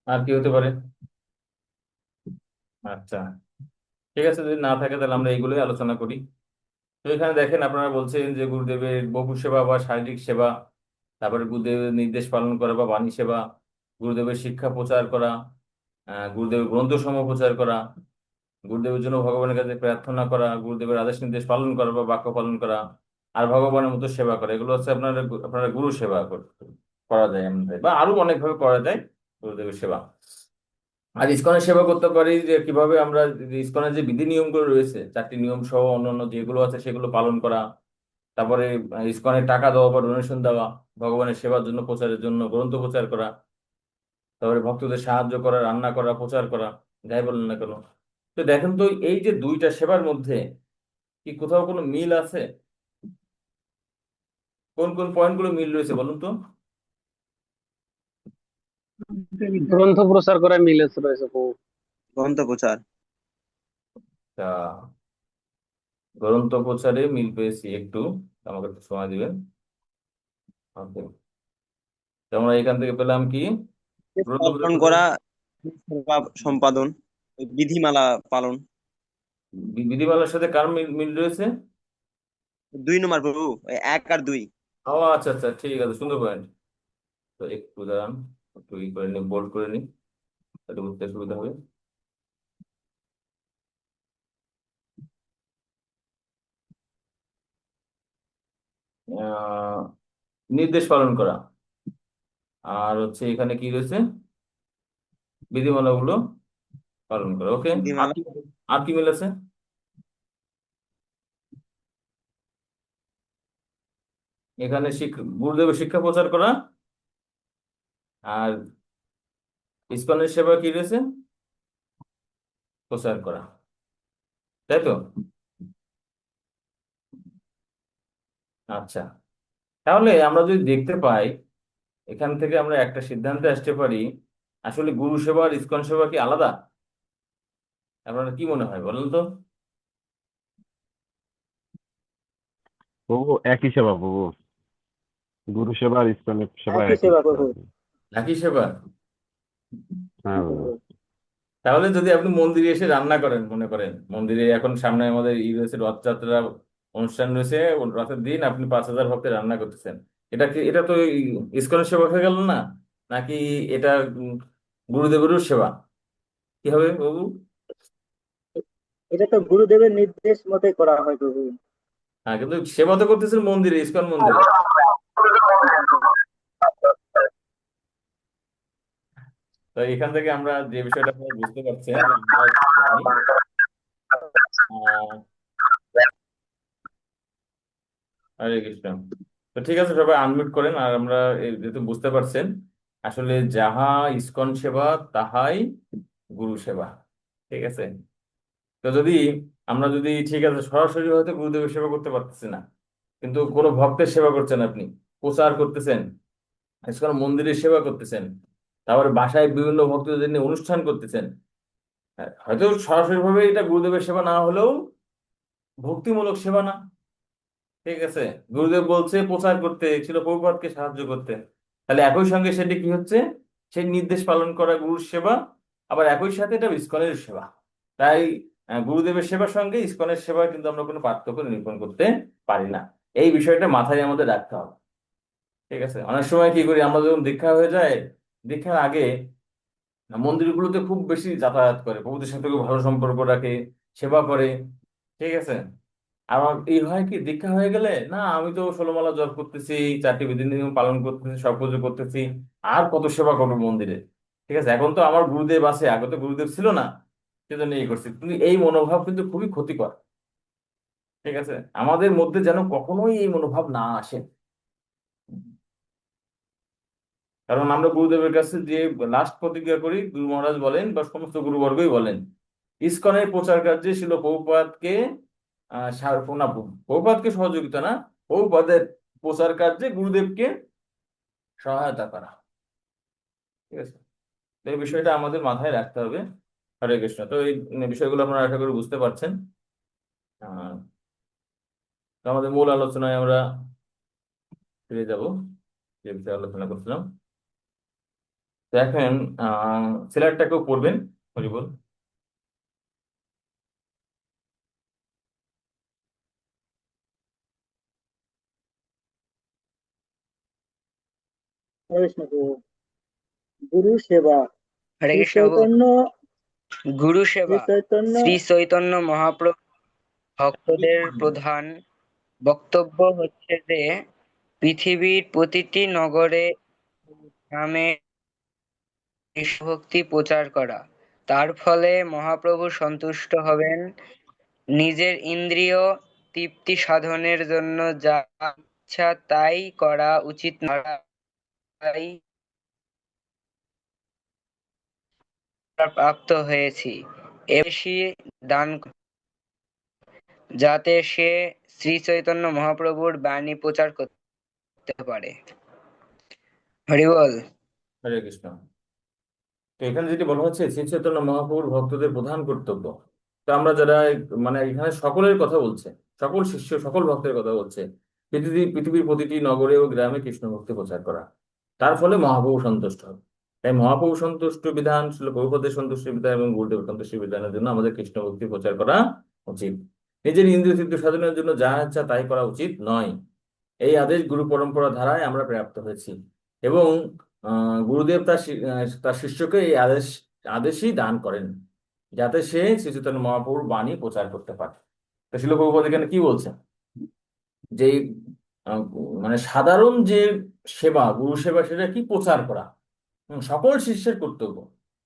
আর কি হতে পারে? আচ্ছা, ঠিক আছে, যদি না থাকে তাহলে আমরা এইগুলোই আলোচনা করি। তো এখানে দেখেন আপনারা বলছেন যে গুরুদেবের বহু সেবা বা শারীরিক সেবা, তারপরে গুরুদেবের নির্দেশ পালন করা বা বাণী সেবা, গুরুদেবের শিক্ষা প্রচার করা, গুরুদেবের গ্রন্থ সমূহ প্রচার করা, গুরুদেবের জন্য ভগবানের কাছে প্রার্থনা করা, গুরুদেবের আদেশ নির্দেশ পালন করা বা বাক্য পালন করা, আর ভগবানের মতো সেবা করা, এগুলো হচ্ছে আপনারা আপনারা গুরু সেবা করা যায় আমাদের, বা আরো অনেকভাবে করা যায় গুরুদেবের সেবা। আর ইসকনের সেবা করতে পারি যে কিভাবে আমরা, যে ইসকনের যে বিধি নিয়মগুলো রয়েছে, চারটি নিয়ম সহ অন্যান্য যেগুলো আছে সেগুলো পালন করা, তারপরে ইসকনের টাকা দেওয়া বা ডোনেশন দেওয়া, ভগবানের সেবার জন্য, প্রচারের জন্য গ্রন্থ প্রচার করা, তারপরে ভক্তদের সাহায্য করা, রান্না করা, প্রচার করা, যাই বলেন না কেন। তো দেখেন তো, এই যে দুইটা সেবার মধ্যে কি কোথাও কোনো মিল আছে? কোন কোন পয়েন্টগুলো মিল রয়েছে বলুন তো? গ্রন্থ প্রচার করায় মিল রয়েছে প্রভু। গ্রন্থ প্রচার। তা গ্রন্থ প্রচারে মিল পেয়েছি একটু, আমাকে একটু সময় দিবেন। ওকে, তো আমরা এখান থেকে পেলাম কি? গ্রন্থ পালন প্রচার, করা, সেবা সম্পাদন, বিধিমালা পালন। বিধিমালার সাথে কার মিল মিল রয়েছে? 2 নম্বর প্রভু, ওই 1 আর 2। ও আচ্ছা আচ্ছা, ঠিক আছে, সুন্দর পয়েন্ট। তো একটু দাঁড়ান, একটু ই করে নি, বোল্ড করে নি, একটু বুঝতে সুবিধা হবে। আহ, নির্দেশ পালন করা, আর হচ্ছে এখানে কি রয়েছে? বিধিমালাগুলো পালন করা। ওকে, আর বিধিমালা। কি, আর কি মিল আছে? এখানে গুরুদেবের শিক্ষা প্রচার করা, আর ইসকনের সেবা কি রয়েছে? প্রচার করা, তাই তো? আচ্ছা, তাহলে আমরা যদি দেখতে পাই, এখান থেকে আমরা একটা সিদ্ধান্তে আসতে পারি, আসলে গুরু সেবা আর ইসকন সেবা কি আলাদা? আপনার কি মনে হয় বলুন তো? প্রভু একই সেবা প্রভু, গুরু সেবা আর ইসকনের সেবা একই একই। সেবা প্রভু। একই সেবা? হ্যাঁ হ্যাঁ প্রভু। প্রভু। তাহলে যদি আপনি মন্দিরে এসে রান্না করেন, মনে করেন মন্দিরে এখন সামনে আমাদের ই রয়েছে, রথযাত্রা অনুষ্ঠান রয়েছে, রথের দিন আপনি 5,000 ভক্তের রান্না করতেছেন, এটা কি, এটা তো ইসকনের সেবা হয়ে গেল না? নাকি এটা উম, গুরুদেবেরও সেবা? কি হবে বাবু? এটা তো গুরুদেবের নির্দেশ মতে করা হয় প্রভু। হ্যাঁ, কিন্তু সেবা তো করতেছেন মন্দিরে, ইসকন মন্দিরে। তো এখান থেকে আমরা যে বিষয়টা আপনারা বুঝতে পারছেন যে আমরা জানি, আহ, হরে কৃষ্ণ। তো ঠিক আছে, সবাই আনমিউট করেন, আর আমরা যেহেতু বুঝতে পারছেন আসলে যাহা ইসকন সেবা তাহাই গুরু সেবা। ঠিক আছে, তো যদি আমরা যদি ঠিক আছে সরাসরি হয়তো গুরুদেবের সেবা করতে পারতেছি না, কিন্তু কোনো ভক্তের সেবা করছেন, আপনি প্রচার করতেছেন, ইসকন মন্দিরের সেবা করতেছেন, তারপরে বাসায় বিভিন্ন ভক্তদের নিয়ে অনুষ্ঠান করতেছেন, হয়তো সরাসরি ভাবে এটা গুরুদেবের সেবা না হলেও ভক্তিমূলক সেবা না? ঠিক আছে, গুরুদেব বলছে প্রচার করতে, ছিল প্রভুপাদকে সাহায্য করতে, তাহলে একই সঙ্গে সেটি কি হচ্ছে, সেই নির্দেশ পালন করা গুরুর সেবা, আবার একই সাথে এটা ইসকনের সেবা। তাই গুরুদেবের সেবার সঙ্গে ইসকনের সেবা কিন্তু আমরা কোনো পার্থক্য নিরূপণ করতে পারি না। এই বিষয়টা মাথায় আমাদের রাখতে হবে। ঠিক আছে, অনেক সময় কি করি আমরা, যখন দীক্ষা হয়ে যায়, দীক্ষার আগে মন্দিরগুলোতে খুব বেশি যাতায়াত করে, প্রভুদের সাথে খুব ভালো সম্পর্ক রাখে, সেবা করে। ঠিক আছে, আমার এই হয় কি, দীক্ষা হয়ে গেলে না, আমি তো 16 মালা জপ করতেছি, 4টি বিধি নিয়ম পালন করতেছি, সব কিছু করতেছি, আর কত সেবা করবো মন্দিরে। ঠিক আছে, এখন তো আমার গুরুদেব আছে, আগে তো গুরুদেব ছিল না, সেজন্য এই করছি। কিন্তু এই মনোভাব কিন্তু খুবই ক্ষতিকর। ঠিক আছে, আমাদের মধ্যে যেন কখনোই এই মনোভাব না আসে। কারণ আমরা গুরুদেবের কাছে যে লাস্ট প্রতিজ্ঞা করি, গুরু মহারাজ বলেন বা সমস্ত গুরুবর্গই বলেন, ইসকনের প্রচার কার্যে ছিল প্রভুপাদকে না, প্রভুপাদকে সহযোগিতা না, প্রভুপাদের প্রচার কার্যে গুরুদেবকে সহায়তা করা। ঠিক আছে, তো এই বিষয়টা আমাদের মাথায় রাখতে হবে। হরে কৃষ্ণ। তো এই বিষয়গুলো আপনারা আশা করি বুঝতে পারছেন। আহ, তো আমাদের মূল আলোচনায় আমরা ফিরে যাব, যে বিষয়ে আলোচনা করছিলাম। তো এখন সিলেটটাকেও পড়বেন, হরিবল। হরে কৃষ্ণ প্রভু। গুরু সেবা। হরে শ্রী কৃষ্ণ প্রভু। চৈতন্য গুরু শ্রী সেবা। চৈতন্য শ্রী চৈতন্য মহাপ্রভু ভক্তদের প্রধান বক্তব্য হচ্ছে যে পৃথিবীর প্রতিটি নগরে গ্রামে কৃষ্ণভক্তি প্রচার করা। তার ফলে মহাপ্রভু সন্তুষ্ট হবেন। নিজের ইন্দ্রিয় তৃপ্তি সাধনের জন্য যা ইচ্ছা তাই করা উচিত নয়, তাই প্রাপ্ত হয়েছি এ বেশি দান যাতে সে শ্রী চৈতন্য মহাপ্রভুর বাণী প্রচার করতে পারে। হরি বল। হরে কৃষ্ণ। তো এখানে যেটি বলা হচ্ছে, শ্রী চৈতন্য মহাপ্রভুর ভক্তদের প্রধান কর্তব্য। তো আমরা যারা মানে এখানে সকলের কথা বলছে, সকল শিষ্য সকল ভক্তের কথা বলছে, পৃথিবীর প্রতিটি নগরে ও গ্রামে কৃষ্ণ ভক্তি প্রচার করা, তার ফলে মহাপ্রভু সন্তুষ্ট হবে। তাই মহাপ্রভু সন্তুষ্ট বিধান ছিল, প্রভুপদের সন্তুষ্ট বিধান এবং গুরুদেব সন্তুষ্ট বিধানের জন্য আমাদের কৃষ্ণ ভক্তি প্রচার করা উচিত। নিজের ইন্দ্রিয় তৃপ্তি সাধনের জন্য যা ইচ্ছা তাই করা উচিত নয়। এই আদেশ গুরু পরম্পরা ধারায় আমরা প্রাপ্ত হয়েছি, এবং গুরুদেব তার শিষ্যকে এই আদেশই দান করেন, যাতে সে শ্রী চৈতন্য মহাপ্রভুর বাণী প্রচার করতে পারে। তো শিল প্রভুপাদ এখানে কি বলছেন, যে আহ, মানে সাধারণ যে সেবা, গুরু সেবা, সেটা কি প্রচার করা, সকল শিষ্যের কর্তব্য।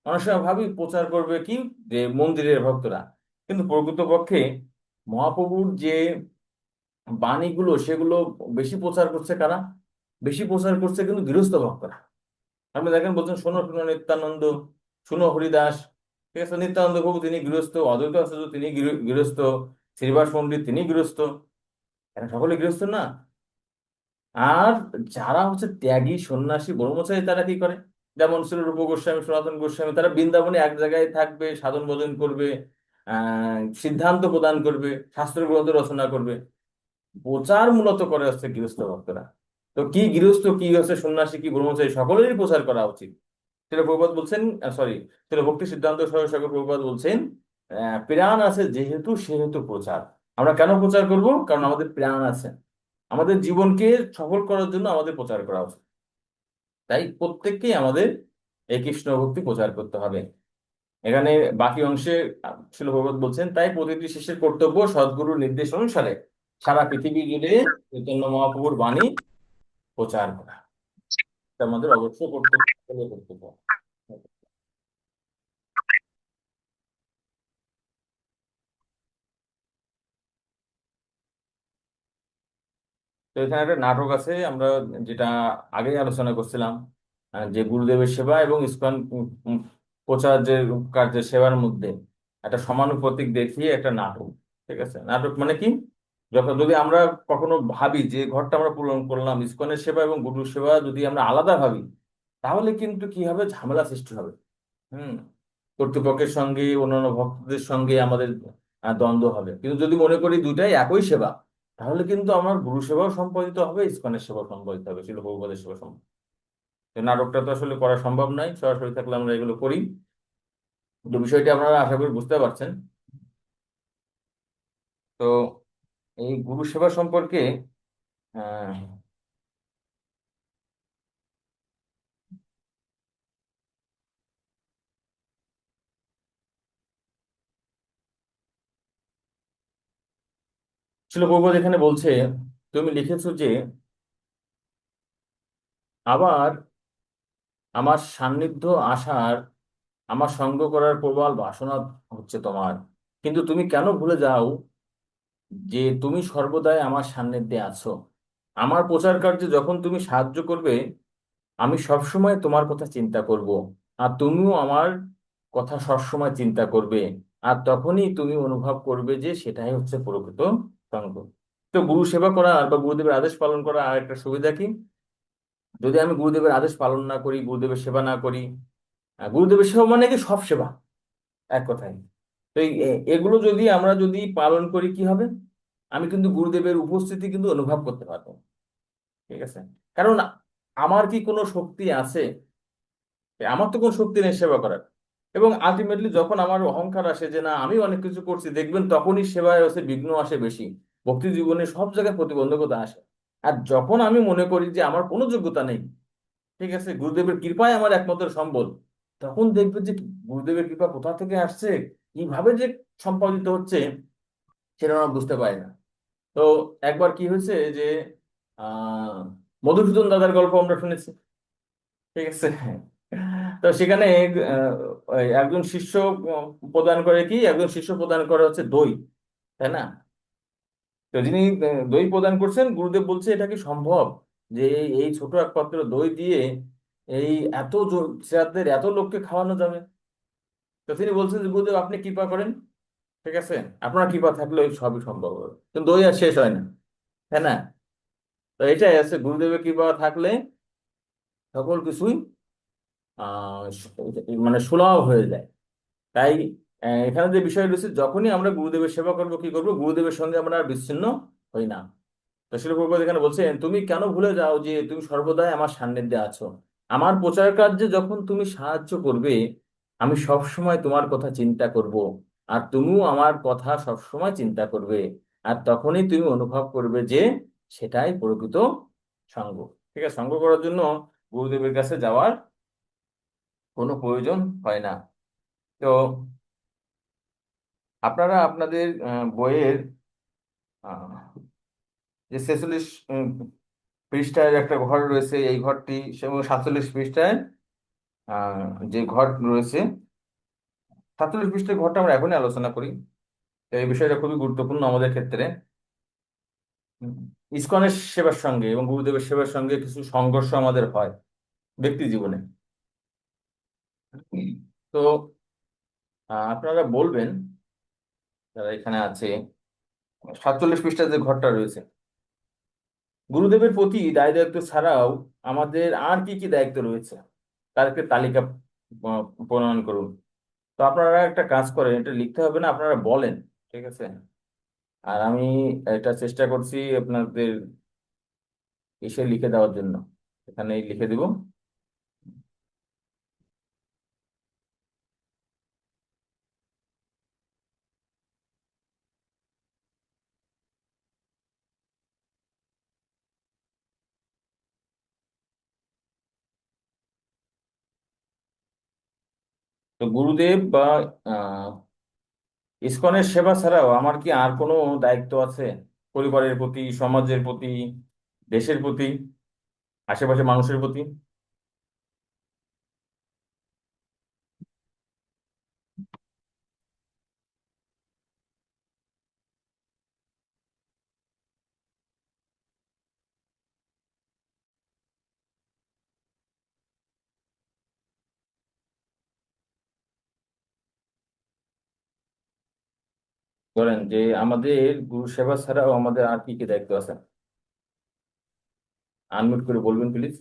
অনেক সময় ভাবি প্রচার করবে কি, যে মন্দিরের ভক্তরা, কিন্তু প্রকৃতপক্ষে মহাপ্রভুর যে বাণীগুলো সেগুলো বেশি প্রচার করছে কারা? বেশি প্রচার করছে কিন্তু গৃহস্থ ভক্তরা। আপনি দেখেন, বলছেন শোনো শোনো নিত্যানন্দ, শোনো হরিদাস। ঠিক আছে, নিত্যানন্দ প্রভু তিনি গৃহস্থ, অদ্বৈত আচার্য তিনি গৃহস্থ, শ্রীবাস পণ্ডিত তিনি গৃহস্থ, এরা সকলে গৃহস্থ না? আর যারা হচ্ছে ত্যাগী সন্ন্যাসী ব্রহ্মচারী, তারা কি করে? যেমন শ্রী রূপ গোস্বামী, সনাতন গোস্বামী, তারা বৃন্দাবনে এক জায়গায় থাকবে, সাধন ভজন করবে, সিদ্ধান্ত প্রদান করবে, শাস্ত্র গ্রন্থ রচনা করবে। প্রচার মূলত করে হচ্ছে গৃহস্থ ভক্তরা। তো কি গৃহস্থ, কি হচ্ছে সন্ন্যাসী, কি ব্রহ্মচারী, সকলেরই প্রচার করা উচিত। সেটা প্রভুপাদ বলছেন, সরি, সেটা ভক্তি সিদ্ধান্ত সহসাগর প্রভুপাদ বলছেন, প্রাণ আছে যেহেতু সেহেতু প্রচার। আমরা কেন প্রচার করব? কারণ আমাদের প্রাণ আছে, আমাদের জীবনকে সফল করার জন্য আমাদের প্রচার করা উচিত। তাই প্রত্যেককেই আমাদের এই কৃষ্ণ ভক্তি প্রচার করতে হবে। এখানে বাকি অংশে শিল ভগবত বলছেন, তাই প্রতিটি শিষ্যের কর্তব্য সদ্গুরুর নির্দেশ অনুসারে সারা পৃথিবী জুড়ে চৈতন্য মহাপ্রভুর বাণী প্রচার করা। এটা আমাদের অবশ্যই কর্তব্য। তো এখানে একটা নাটক আছে, আমরা যেটা আগেই আলোচনা করছিলাম, যে গুরুদেবের সেবা এবং ইসকন প্রচার যে কার্যের সেবার মধ্যে একটা সমানুপাতিক দেখিয়ে একটা নাটক। ঠিক আছে, নাটক মানে কি, যখন যদি আমরা কখনো ভাবি যে ঘরটা আমরা পূরণ করলাম ইসকনের সেবা এবং গুরুর সেবা যদি আমরা আলাদা ভাবি, তাহলে কিন্তু কি হবে, ঝামেলা সৃষ্টি হবে। হুম, কর্তৃপক্ষের সঙ্গে অন্যান্য ভক্তদের সঙ্গে আমাদের দ্বন্দ্ব হবে। কিন্তু যদি মনে করি দুটাই একই সেবা, তাহলে কিন্তু আমার গুরু সেবাও সম্পাদিত হবে, ইসকনের সেবাও সম্পাদিত হবে, শিল প্রভুপাদের সেবা সম্পাদিত। তো নাটকটা তো আসলে করা সম্ভব নয়, সরাসরি থাকলে আমরা এগুলো করি। তো বিষয়টি আপনারা আশা করি বুঝতে পারছেন। তো এই গুরু সেবা সম্পর্কে আহ শিল প্রভুপাদ এখানে বলছে, তুমি লিখেছো যে আবার আমার সান্নিধ্য আসার, আমার সঙ্গ করার প্রবল বাসনা হচ্ছে তোমার, কিন্তু তুমি কেন ভুলে যাও যে তুমি সর্বদাই আমার সান্নিধ্যে আছো। আমার প্রচার কার্যে যখন তুমি সাহায্য করবে, আমি সবসময় তোমার কথা চিন্তা করব, আর তুমিও আমার কথা সবসময় চিন্তা করবে। আর তখনই তুমি অনুভব করবে যে সেটাই হচ্ছে প্রকৃত সঙ্গ। তো গুরু সেবা করা বা গুরুদেবের আদেশ পালন করা আর একটা সুবিধা কি, যদি আমি গুরুদেবের আদেশ পালন না করি, গুরুদেবের সেবা না করি, গুরুদেবের সেবা মানে কি, সব সেবা এক কথায়। তো এগুলো যদি আমরা যদি পালন করি কি হবে, আমি কিন্তু গুরুদেবের উপস্থিতি কিন্তু অনুভব করতে পারবো। ঠিক আছে, কারণ আমার কি কোনো শক্তি আছে? আমার তো কোনো শক্তি নেই সেবা করার। এবং আলটিমেটলি যখন আমার অহংকার আসে যে না আমি অনেক কিছু করছি, দেখবেন তখনই সেবায় হচ্ছে বিঘ্ন আসে বেশি, ভক্তি জীবনে সব জায়গায় প্রতিবন্ধকতা আসে। আর যখন আমি মনে করি যে আমার কোনো যোগ্যতা নেই, ঠিক আছে, গুরুদেবের কৃপাই আমার একমাত্র সম্বল, তখন দেখবে যে গুরুদেবের কৃপা কোথা থেকে আসছে, কিভাবে যে সম্পাদিত হচ্ছে, সেটা আমরা বুঝতে পারি না। তো একবার কি হয়েছে যে আহ মধুসূদন দাদার গল্প আমরা শুনেছি। ঠিক আছে, তো সেখানে আহ, ওই একজন শিষ্য প্রদান করে কি, একজন শিষ্য প্রদান করে হচ্ছে দই, তাই না? তো যিনি দই প্রদান করছেন, গুরুদেব বলছে এটা কি সম্ভব যে এই ছোট এক পাত্র দই দিয়ে এই এত শ্রাদ্ধের এত লোককে খাওয়ানো যাবে? তো তিনি বলছেন যে গুরুদেব আপনি কৃপা করেন, ঠিক আছে, আপনার কৃপা থাকলে ওই সবই সম্ভব হবে। কিন্তু দই আর শেষ হয় না, তাই না? তো এটাই আছে, গুরুদেবের কৃপা থাকলে সকল কিছুই মানে সুলভ হয়ে যায়। তাই এখানে যে বিষয় রয়েছে, যখনই আমরা গুরুদেবের সেবা করব কি করব, গুরুদেবের সঙ্গে আমরা আর বিচ্ছিন্ন হই না। তো শিল প্রভুপাদ এখানে বলছেন, তুমি কেন ভুলে যাও যে তুমি সর্বদাই আমার সান্নিধ্যে আছো। আমার প্রচার কার্যে যখন তুমি সাহায্য করবে, আমি সব সময় তোমার কথা চিন্তা করব, আর তুমিও আমার কথা সব সময় চিন্তা করবে। আর তখনই তুমি অনুভব করবে যে সেটাই প্রকৃত সঙ্গ। ঠিক আছে, সঙ্গ করার জন্য গুরুদেবের কাছে যাওয়ার কোনো প্রয়োজন হয় না। তো আপনারা আপনাদের বইয়ের আহ, যে 46 পৃষ্ঠায় একটা ঘর রয়েছে, এই ঘরটি এবং 47 পৃষ্ঠায় আহ, যে ঘর রয়েছে, 47 পৃষ্ঠার ঘরটা আমরা এখনই আলোচনা করি। তো এই বিষয়টা খুবই গুরুত্বপূর্ণ আমাদের ক্ষেত্রে। উম, ইসকনের সেবার সঙ্গে এবং গুরুদেবের সেবার সঙ্গে কিছু সংঘর্ষ আমাদের হয় ব্যক্তি জীবনে। তো আপনারা বলবেন যারা এখানে আছে, 47 পৃষ্ঠার যে ঘরটা রয়েছে, গুরুদেবের প্রতি দায় দায়িত্ব ছাড়াও আমাদের আর কি কি দায়িত্ব রয়েছে, তার একটা তালিকা প্রণয়ন করুন। তো আপনারা একটা কাজ করেন, এটা লিখতে হবে না, আপনারা বলেন। ঠিক আছে, আর আমি এটা চেষ্টা করছি আপনাদের এসে লিখে দেওয়ার জন্য, এখানে লিখে দিব। তো গুরুদেব বা আহ ইসকনের সেবা ছাড়াও আমার কি আর কোনো দায়িত্ব আছে, পরিবারের প্রতি, সমাজের প্রতি, দেশের প্রতি, আশেপাশে মানুষের প্রতি? বলেন যে আমাদের গুরু সেবা ছাড়াও আমাদের আর কি কি দায়িত্ব আছে, আনমিউট করে বলবেন প্লিজ।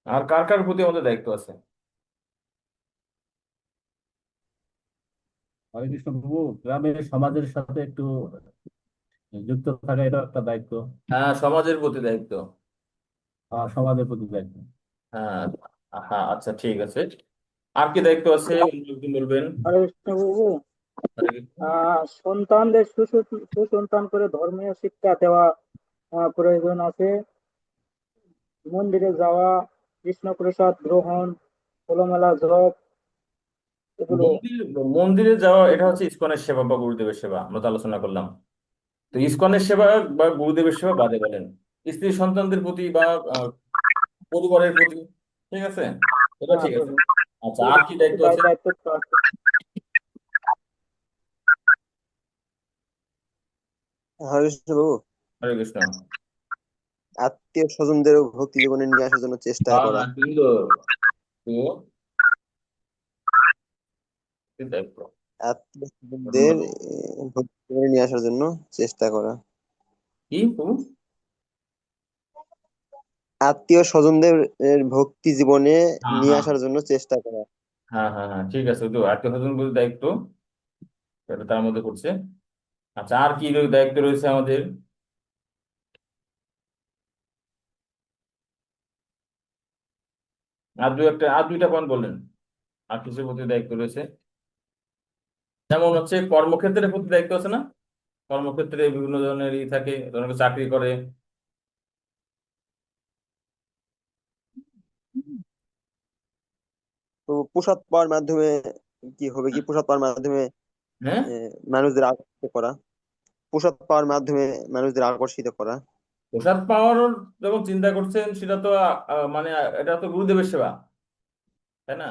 আর কার কার প্রতি আমাদের দায়িত্ব আছে? হরে কৃষ্ণ প্রভু, গ্রামের সমাজের সাথে একটু যুক্ত থাকা এটা একটা দায়িত্ব। হ্যাঁ, সমাজের প্রতি দায়িত্ব। সমাজের প্রতি দায়িত্ব। হ্যাঁ। হ্যাঁ, আচ্ছা ঠিক আছে। আর কি দায়িত্ব আছে অন্য একজন বলবেন? হরে কৃষ্ণ প্রভু, হরে কৃষ্ণ। সন্তানদের সুসন্তান করে ধর্মীয় শিক্ষা দেওয়া প্রয়োজন আছে। মন্দিরে যাওয়া, কৃষ্ণ প্রসাদ গ্রহণ, খোলামেলা জপ, এগুলো। মন্দির মন্দিরে যাওয়া এটা হচ্ছে ইসকনের সেবা বা গুরুদেবের সেবা, আমরা তো আলোচনা করলাম। তো ইসকনের সেবা বা গুরুদেবের সেবা বাদে বলেন স্ত্রী সন্তানদের প্রতি বা আহ, পরিবারের প্রতি, ঠিক আছে, এটা হ্যাঁ ঠিক আছে। প্রভু, আচ্ছা, আর কি দায়িত্ব আছে? দায়িত্ব তো আছে। হরে কৃষ্ণ বাবু, হরে কৃষ্ণ। আত্মীয় স্বজনদের ভক্তি জীবনে নিয়ে আসার জন্য চেষ্টা করা। সুন্দর। তো কি দায়িত্ব? আত্মীয় স্বজনদের ভক্তি জীবনে নিয়ে আসার জন্য চেষ্টা করা। কি প্রভু? আত্মীয় স্বজনদের ভক্তি জীবনে হ্যাঁ, নিয়ে হ্যাঁ, আসার জন্য চেষ্টা করা। হ্যাঁ, হ্যাঁ, হ্যাঁ, ঠিক আছে, তো আত্মীয় স্বজন বলে দায়িত্ব, এটা তার মধ্যে পড়ছে। আচ্ছা, আর কি দায়িত্ব রয়েছে আমাদের? আর দুইটা পয়েন্ট বললেন, আর কিছুর প্রতি দায়িত্ব রয়েছে? যেমন হচ্ছে কর্মক্ষেত্রের প্রতি দায়িত্ব আছে না? কর্মক্ষেত্রে বিভিন্ন ধরনের ই থাকে, অনেকে চাকরি করে। তো প্রসাদ পাওয়ার মাধ্যমে কি হবে, কি প্রসাদ পাওয়ার মাধ্যমে হ্যাঁ, মানুষদের আকর্ষিত করা। প্রসাদ পাওয়ার মাধ্যমে মানুষদের আকর্ষিত করা। প্রসাদ পাওয়ার যখন চিন্তা করছেন সেটা তো মানে এটা তো গুরুদেবের সেবা, তাই না?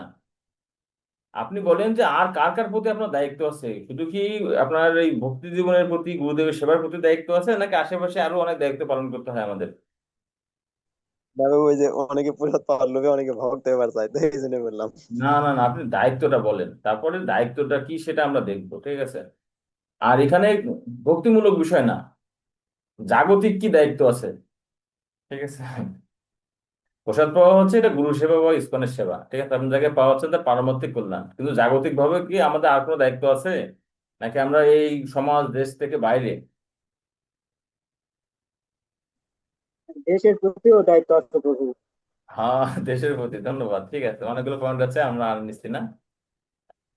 আপনি বলেন যে আর কার কার প্রতি আপনার দায়িত্ব আছে, শুধু কি আপনার এই ভক্তি জীবনের প্রতি গুরুদেবের সেবার প্রতি দায়িত্ব আছে, নাকি আশেপাশে আরো অনেক দায়িত্ব পালন করতে হয় আমাদের? বাবু ওই যে অনেকে প্রসাদ পাওয়ার লোভে অনেকে ভক্ত এবার চায়, তো এই জন্য বললাম। না, না, না, আপনি দায়িত্বটা বলেন, তারপরে দায়িত্বটা কি সেটা আমরা দেখবো, ঠিক আছে। আর এখানে ভক্তিমূলক বিষয় না, জাগতিক কি দায়িত্ব আছে, ঠিক আছে। প্রসাদ পাওয়া হচ্ছে এটা গুরু সেবা বা ইসকনের সেবা, ঠিক আছে, আপনি যাকে পাওয়া হচ্ছে তার পারমার্থিক কল্যাণ, কিন্তু জাগতিক ভাবে কি আমাদের আর কোনো দায়িত্ব আছে, নাকি আমরা এই সমাজ দেশ থেকে বাইরে? দেশের প্রতিও দায়িত্ব আছে প্রভু। হ্যাঁ, দেশের প্রতি ধন্যবাদ, ঠিক আছে, অনেকগুলো পয়েন্ট আছে, আমরা আর নিচ্ছি না,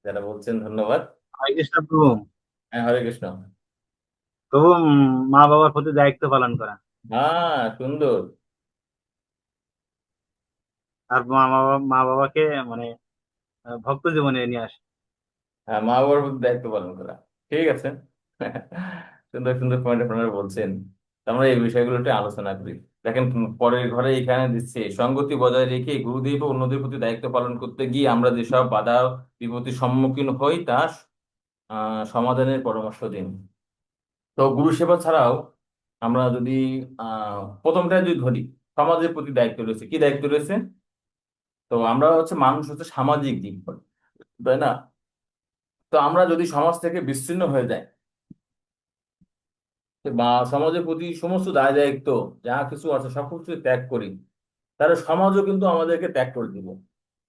যারা বলছেন ধন্যবাদ। হরে কৃষ্ণ প্রভু। হ্যাঁ, হরে কৃষ্ণ। প্রভু, মা বাবার প্রতি দায়িত্ব পালন করা। হ্যাঁ, সুন্দর। আর মা বাবাকে মানে ভক্ত জীবনে নিয়ে আসে। হ্যাঁ, মা বাবার প্রতি দায়িত্ব পালন করা, ঠিক আছে। সুন্দর সুন্দর পয়েন্ট আপনারা বলছেন। তো আমরা এই বিষয়গুলো একটু আলোচনা করি। দেখেন, পরের ঘরে এখানে দিচ্ছে সঙ্গতি বজায় রেখে গুরুদেব ও অন্যদের প্রতি দায়িত্ব পালন করতে গিয়ে আমরা যেসব বাধা বিপত্তির সম্মুখীন হই তা সমাধানের পরামর্শ দিন। তো গুরু সেবা ছাড়াও আমরা যদি প্রথমটা যদি ধরি, সমাজের প্রতি দায়িত্ব রয়েছে, কি দায়িত্ব রয়েছে? তো আমরা হচ্ছে মানুষ হচ্ছে সামাজিক জীব, তাই না? তো আমরা যদি সমাজ থেকে বিচ্ছিন্ন হয়ে যাই বা সমাজের প্রতি সমস্ত দায় দায়িত্ব যা কিছু আছে সবকিছু ত্যাগ করি, তাহলে সমাজও কিন্তু আমাদেরকে ত্যাগ করে দিব।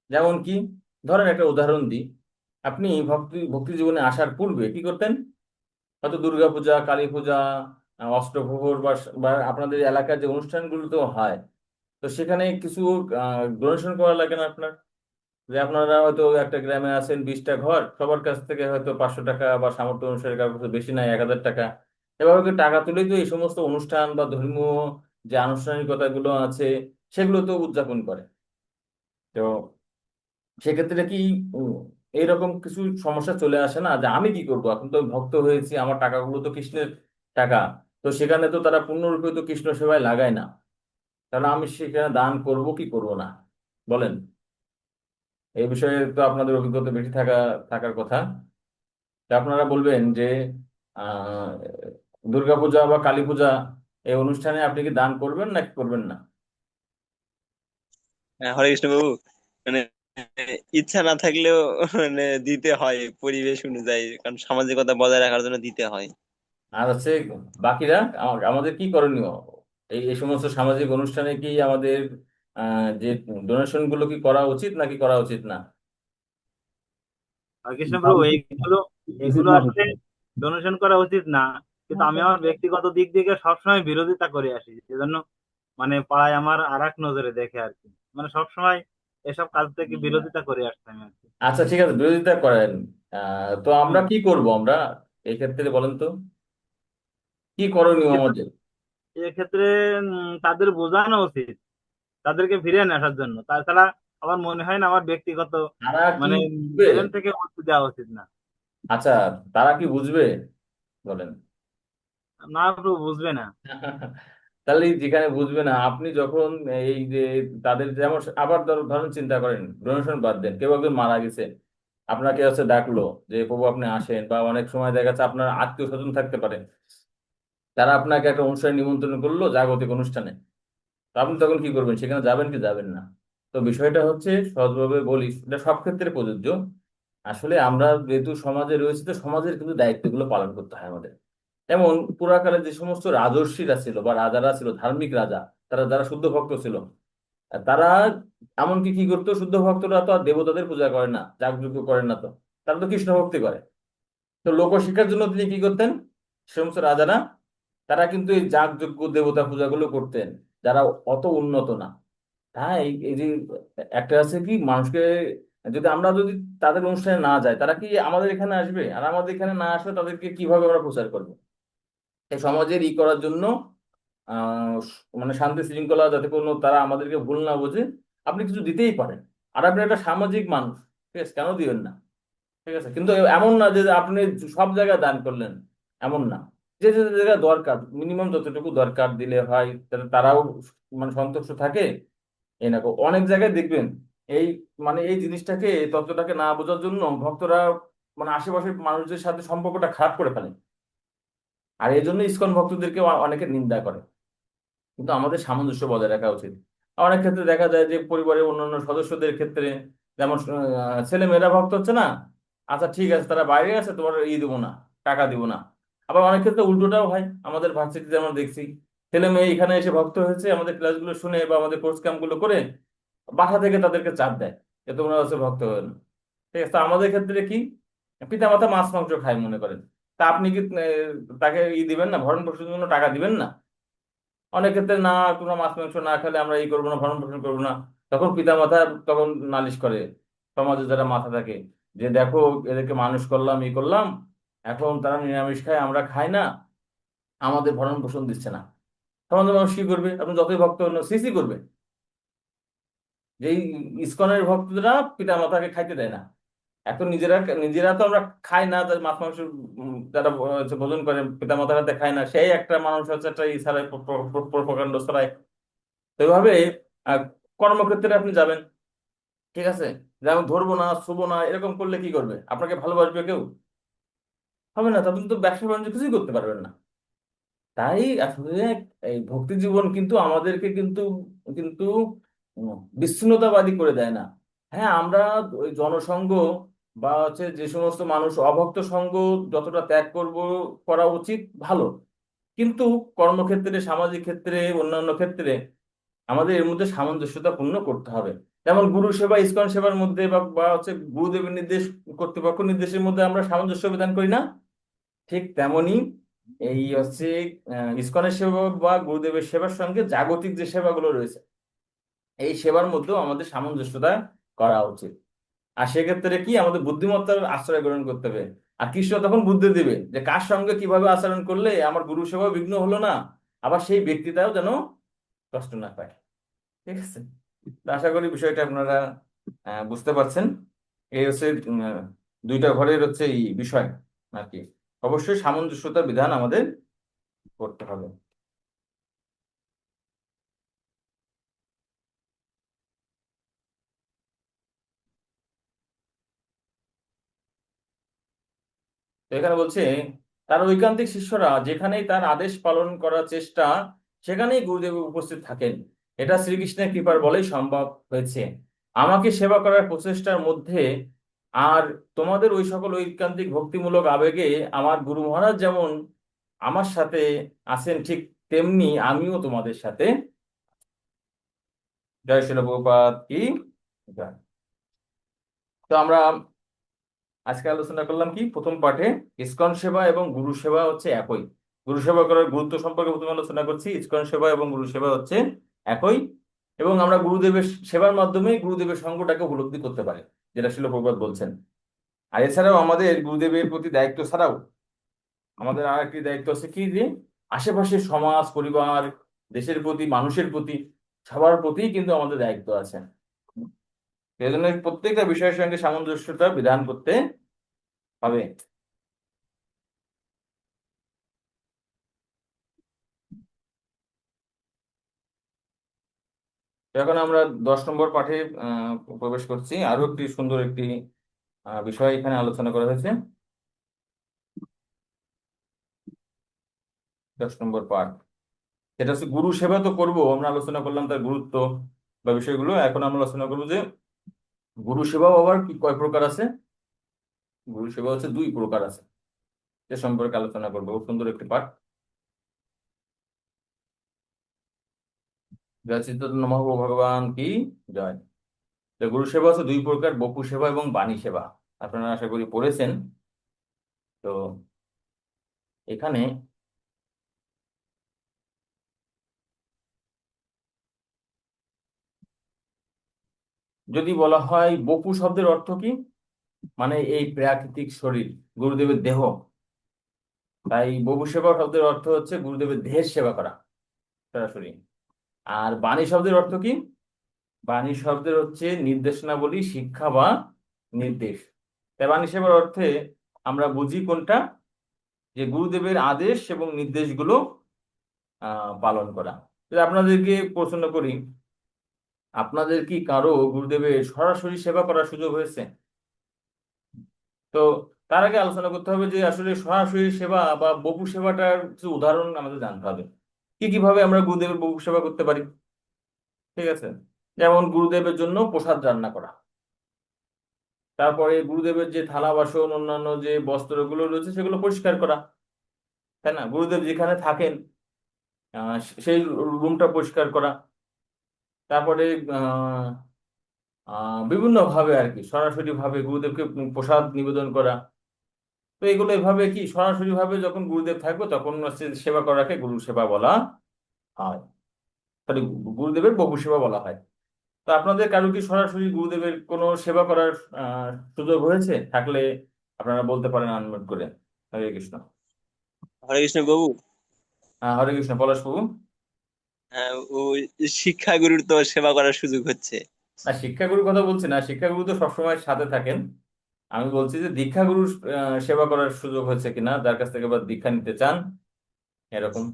যেমন কি, ধরেন একটা উদাহরণ দিই। আপনি ভক্তি ভক্তি জীবনে আসার পূর্বে কি করতেন? হয়তো দুর্গা পূজা, কালী পূজা, অষ্টপ্রহর বা আপনাদের এলাকার যে অনুষ্ঠানগুলো তো হয়, তো সেখানে কিছু ডোনেশন করা লাগে না আপনার? যে আপনারা হয়তো একটা গ্রামে আছেন, 20টা ঘর, সবার কাছ থেকে হয়তো 500 টাকা বা সামর্থ্য অনুসারে কারো কাছে বেশি নাই 1000 টাকা, এভাবে করে টাকা তুলেই তো এই সমস্ত অনুষ্ঠান বা ধর্মীয় যে আনুষ্ঠানিকতাগুলো আছে সেগুলো তো উদযাপন করে। তো সেক্ষেত্রে কি উম, এইরকম কিছু সমস্যা চলে আসে না, যে আমি কি করবো, এখন তো ভক্ত হয়েছি, আমার টাকাগুলো তো কৃষ্ণের টাকা, তো সেখানে তো তারা পূর্ণরূপে তো কৃষ্ণ সেবায় লাগায় না, তাহলে আমি সেখানে দান করব কি করব না, বলেন? এই বিষয়ে তো আপনাদের অভিজ্ঞতা বেশি থাকার কথা। তা আপনারা বলবেন যে আহ দুর্গাপূজা বা কালী পূজা এই অনুষ্ঠানে আপনি কি দান করবেন নাকি করবেন না? হরে কৃষ্ণ বাবু, মানে ইচ্ছা না থাকলেও মানে দিতে হয় পরিবেশ অনুযায়ী, কারণ সামাজিকতা বজায় রাখার জন্য দিতে হয়। আর হচ্ছে বাকিরা আমাদের কি করণীয়? এই সমস্ত সামাজিক অনুষ্ঠানে কি আমাদের যে ডোনেশন গুলো কি করা উচিত নাকি করা উচিত না? আর কৃষ্ণপ্রভু, এইগুলো উচিত এগুলো না আসলে বুঝতে ডোনেশন করা উচিত না, কিন্তু আমি আমার ব্যক্তিগত দিক থেকে সবসময় বিরোধিতা করে আসি, সেজন্য মানে পাড়ায় আমার আর এক নজরে দেখে আর কি, মানে সবসময় এসব কাজ থেকে বিরোধিতা করে আসছি আমি আর কি। আচ্ছা ঠিক আছে, বিরোধিতা করেন। তো আমরা হুম। কি করব আমরা এই ক্ষেত্রে বলেন তো, কি করণীয় এক্ষেত্রে আমাদের? এক্ষেত্রে তাদের বোঝানো উচিত, তাদেরকে ফিরিয়ে নিয়ে আসার জন্য। তাছাড়া আমার মনে হয় না, আমার ব্যক্তিগত তারা কি মানে বুঝবে? ব্রেন থেকে বস্তু দেওয়া উচিত না। আচ্ছা, তারা কি বুঝবে বলেন? না প্রভু, বুঝবে না। তাহলে যেখানে বুঝবে না, আপনি যখন এই যে তাদের যেমন আবার ধরেন চিন্তা করেন, ডোনেশন বাদ দেন, কেউ একজন মারা গেছে, আপনাকে হচ্ছে ডাকলো যে প্রভু আপনি আসেন, বা অনেক সময় দেখা যাচ্ছে আপনার আত্মীয় স্বজন থাকতে পারে, তারা আপনাকে একটা অনুষ্ঠানে নিমন্ত্রণ করলো, জাগতিক অনুষ্ঠানে। তো আপনি তখন কি করবেন? সেখানে যাবেন কি যাবেন না? তো বিষয়টা হচ্ছে, সহজভাবে বলি, এটা সব ক্ষেত্রে প্রযোজ্য। আসলে আমরা যেহেতু সমাজে রয়েছে, তো সমাজের কিন্তু দায়িত্বগুলো পালন করতে হয় আমাদের। যেমন পুরাকালে যে সমস্ত রাজর্ষিরা ছিল বা রাজারা ছিল, ধার্মিক রাজা, তারা যারা শুদ্ধ ভক্ত ছিল, তারা এমনকি কি করতো, শুদ্ধ ভক্তরা তো আর দেবতাদের পূজা করে না, যাগযজ্ঞ করেন না, তো তারা তো কৃষ্ণ ভক্তি করে। তো লোকশিক্ষার জন্য তিনি কি করতেন, সে সমস্ত রাজারা, তারা কিন্তু এই যাগযজ্ঞ দেবতা পূজাগুলো করতেন, যারা অত উন্নত না। হ্যাঁ, এই যে একটা আছে কি, মানুষকে যদি তাদের অনুষ্ঠানে না যায়, তারা কি আমাদের এখানে আসবে? আর আমাদের এখানে না আসলে তাদেরকে কিভাবে আমরা প্রচার করবো? এই সমাজের করার জন্য মানে শান্তি শৃঙ্খলা যাতে কোনো তারা আমাদেরকে ভুল না বোঝে, আপনি কিছু দিতেই পারেন। আর আপনি একটা সামাজিক মানুষ, ঠিক আছে, কেন দিবেন না? ঠিক আছে, কিন্তু এমন না যে আপনি সব জায়গায় দান করলেন, এমন না। যে যে জায়গায় দরকার, মিনিমাম যতটুকু দরকার দিলে হয়, তাহলে তারাও মানে সন্তুষ্ট থাকে। এই না, অনেক জায়গায় দেখবেন এই মানে এই জিনিসটাকে, এই তত্ত্বটাকে না বোঝার জন্য ভক্তরা মানে আশেপাশের মানুষদের সাথে সম্পর্কটা খারাপ করে ফেলে। আর এই জন্য ইসকন ভক্তদেরকে অনেকে নিন্দা করে। কিন্তু আমাদের সামঞ্জস্য বজায় রাখা উচিত। অনেক ক্ষেত্রে দেখা যায় যে পরিবারের অন্যান্য সদস্যদের ক্ষেত্রে, যেমন ছেলে মেয়েরা ভক্ত হচ্ছে না, আচ্ছা ঠিক আছে, তারা বাইরে আছে, তোমার দেবো না, টাকা দিব না। আবার অনেক ক্ষেত্রে উল্টোটাও হয়, আমাদের ভার্সিটিতে আমরা দেখছি, ছেলে মেয়ে এখানে এসে ভক্ত হয়েছে, আমাদের ক্লাসগুলো শুনে বা আমাদের কোর্স ক্যাম্পগুলো করে বাসা থেকে তাদেরকে চাপ দেয় যে তোমরা হচ্ছে ভক্ত হয়ে না। ঠিক আছে, তো আমাদের ক্ষেত্রে কি, পিতা মাতা মাছ মাংস খায় মনে করেন, তা আপনি কি তাকে দিবেন না, ভরণ পোষণের জন্য টাকা দিবেন না? অনেক ক্ষেত্রে না, তোমরা মাছ মাংস না খেলে আমরা এই করবো না, ভরণ পোষণ করবো না। তখন পিতা মাতা তখন নালিশ করে, সমাজে যারা মাথা থাকে, যে দেখো এদেরকে মানুষ করলাম, করলাম, এখন তারা নিরামিষ খায়, আমরা খাই না, আমাদের ভরণ পোষণ দিচ্ছে না। সমাজের মানুষ কি করবে? আপনি যতই ভক্ত হন সিসি করবে। যেই ইসকনের ভক্তরা পিতা মাতাকে খাইতে দেয় না, এখন নিজেরা নিজেরা তো আমরা খাই না, তাদের মাছ মাংস যারা হচ্ছে ভোজন করেন পিতা মাতার হাতে খায় না, সেই একটা মানুষ হচ্ছে একটা ছাড়াই, প্রকাণ্ড ছড়ায়। তো এইভাবে আহ, কর্মক্ষেত্রে আপনি যাবেন, ঠিক আছে, যেমন ধরবো না ছুবো না এরকম করলে কি করবে? আপনাকে ভালোবাসবে কেউ? হবে না, তখন তো ব্যবসা বাণিজ্য কিছুই করতে পারবেন না। তাই আসলে এই ভক্তি জীবন কিন্তু আমাদেরকে কিন্তু কিন্তু বিচ্ছিন্নতাবাদী করে দেয় না। হ্যাঁ, আমরা ওই জনসংঘ বা হচ্ছে যে সমস্ত মানুষ অভক্ত সঙ্গ যতটা ত্যাগ করব, করা উচিত, ভালো। কিন্তু কর্মক্ষেত্রে, সামাজিক ক্ষেত্রে, অন্যান্য ক্ষেত্রে আমাদের এর মধ্যে সামঞ্জস্যতা পূর্ণ করতে হবে। যেমন গুরু সেবা, ইসকন সেবার মধ্যে বা বা হচ্ছে গুরুদেবের নির্দেশ, কর্তৃপক্ষ নির্দেশের মধ্যে আমরা সামঞ্জস্য বিধান করি না, ঠিক তেমনি এই হচ্ছে ইসকনের সেবা বা গুরুদেবের সেবার সঙ্গে জাগতিক যে সেবাগুলো রয়েছে, এই সেবার মধ্যেও আমাদের সামঞ্জস্যতা করা উচিত। আর সেক্ষেত্রে কি, আমাদের বুদ্ধিমত্তার আশ্রয় গ্রহণ করতে হবে। আর কৃষ্ণ তখন বুদ্ধি দিবে যে কার সঙ্গে কিভাবে আচরণ করলে আমার গুরু সেবা বিঘ্ন হলো না, আবার সেই ব্যক্তিটাও যেন কষ্ট না পায়। ঠিক আছে, তো আশা করি বিষয়টা আপনারা বুঝতে পারছেন। এই হচ্ছে দুইটা ঘরের হচ্ছে এই বিষয় আর কি। অবশ্যই সামঞ্জস্যতার বিধান আমাদের করতে হবে। তো এখানে বলছে, তার ঐকান্তিক শিষ্যরা যেখানেই তার আদেশ পালন করার চেষ্টা, সেখানেই গুরুদেব উপস্থিত থাকেন। এটা শ্রীকৃষ্ণের কৃপার বলেই সম্ভব হয়েছে। আমাকে সেবা করার প্রচেষ্টার মধ্যে আর তোমাদের ওই সকল ঐকান্তিক ভক্তিমূলক আবেগে আমার গুরু মহারাজ যেমন আমার সাথে আছেন, ঠিক তেমনি আমিও তোমাদের সাথে। জয় শিল প্রভুপাদ কি জয়। তো আমরা আজকে আলোচনা করলাম কি, প্রথম পাঠে ইসকন সেবা এবং গুরু সেবা হচ্ছে একই। গুরু সেবা করার গুরুত্ব সম্পর্কে প্রথমে আলোচনা করছি। ইসকন সেবা এবং গুরু সেবা হচ্ছে একই, এবং আমরা গুরুদেবের সেবার মাধ্যমে গুরুদেবের সঙ্গটাকে উপলব্ধি করতে পারি, যেটা শিল প্রভুপাদ বলছেন। আর এছাড়াও আমাদের গুরুদেবের প্রতি দায়িত্ব ছাড়াও আমাদের আর একটি দায়িত্ব আছে কি, যে আশেপাশের সমাজ, পরিবার, দেশের প্রতি, মানুষের প্রতি, সবার প্রতি কিন্তু আমাদের দায়িত্ব আছে। সেই জন্য প্রত্যেকটা বিষয়ের সঙ্গে সামঞ্জস্যতা বিধান করতে হবে। এখন আমরা 10 নম্বর পাঠে প্রবেশ করছি। আরো একটি সুন্দর একটি বিষয় এখানে আলোচনা করা হয়েছে। 10 নম্বর পাঠ, সেটা হচ্ছে গুরু সেবা তো করব, আমরা আলোচনা করলাম তার গুরুত্ব বা বিষয়গুলো। এখন আমরা আলোচনা করবো যে গুরু সেবাও আবার কি কয় প্রকার আছে। গুরু সেবা হচ্ছে 2 প্রকার আছে, সে সম্পর্কে আলোচনা করবো। খুব সুন্দর একটি পাঠ। জয় চিত্তন মহাপ্রভু ভগবান কি জয়। তো গুরু সেবা হচ্ছে 2 প্রকার, বপু সেবা এবং বাণী সেবা। আপনারা আশা করি পড়েছেন। তো এখানে যদি বলা হয় বপু শব্দের অর্থ কি, মানে এই প্রাকৃতিক শরীর, গুরুদেবের দেহ। তাই বপু সেবা শব্দের অর্থ হচ্ছে গুরুদেবের দেহের সেবা করা সরাসরি। আর বাণী শব্দের অর্থ কি, বাণী শব্দের হচ্ছে নির্দেশনাবলী, শিক্ষা বা নির্দেশ। তাই বাণী সেবার অর্থে আমরা বুঝি কোনটা, যে গুরুদেবের আদেশ এবং নির্দেশগুলো পালন করা। যদি আপনাদেরকে প্রশ্ন করি, আপনাদের কি কারো গুরুদেবের সরাসরি সেবা করার সুযোগ হয়েছে? তো তার আগে আলোচনা করতে হবে যে আসলে সরাসরি সেবা বা বপু সেবাটার কিছু উদাহরণ আমাদের জানতে হবে। কি কিভাবে আমরা গুরুদেবের বপু সেবা করতে পারি। ঠিক আছে, যেমন গুরুদেবের জন্য প্রসাদ রান্না করা, তারপরে গুরুদেবের যে থালা বাসন, অন্যান্য যে বস্ত্রগুলো রয়েছে সেগুলো পরিষ্কার করা, তাই না? গুরুদেব যেখানে থাকেন সেই রুমটা পরিষ্কার করা। তারপরে আহ বিভিন্ন ভাবে আর কি সরাসরি ভাবে গুরুদেবকে প্রসাদ নিবেদন করা। তো এগুলো এভাবে কি সরাসরি ভাবে যখন গুরুদেব থাকবে তখন হচ্ছে সেবা করাকে গুরু সেবা বলা হয়, সরি গুরুদেবের বপু সেবা বলা হয়। তো আপনাদের কারো কি সরাসরি গুরুদেবের কোনো সেবা করার সুযোগ হয়েছে? থাকলে আপনারা বলতে পারেন আনমিউট করে। হরে কৃষ্ণ। হরে কৃষ্ণ বাবু। হরে কৃষ্ণ, পলাশ বাবু। হ্যাঁ, ওই শিক্ষাগুরুর তো সেবা করার সুযোগ হচ্ছে। না, শিক্ষাগুরুর কথা বলছি না, শিক্ষাগুরু তো সবসময় সাথে থাকেন। আমি বলছি যে দীক্ষাগুরুর সেবা করার সুযোগ হয়েছে কিনা, যার কাছ থেকে আবার দীক্ষা নিতে চান এরকম।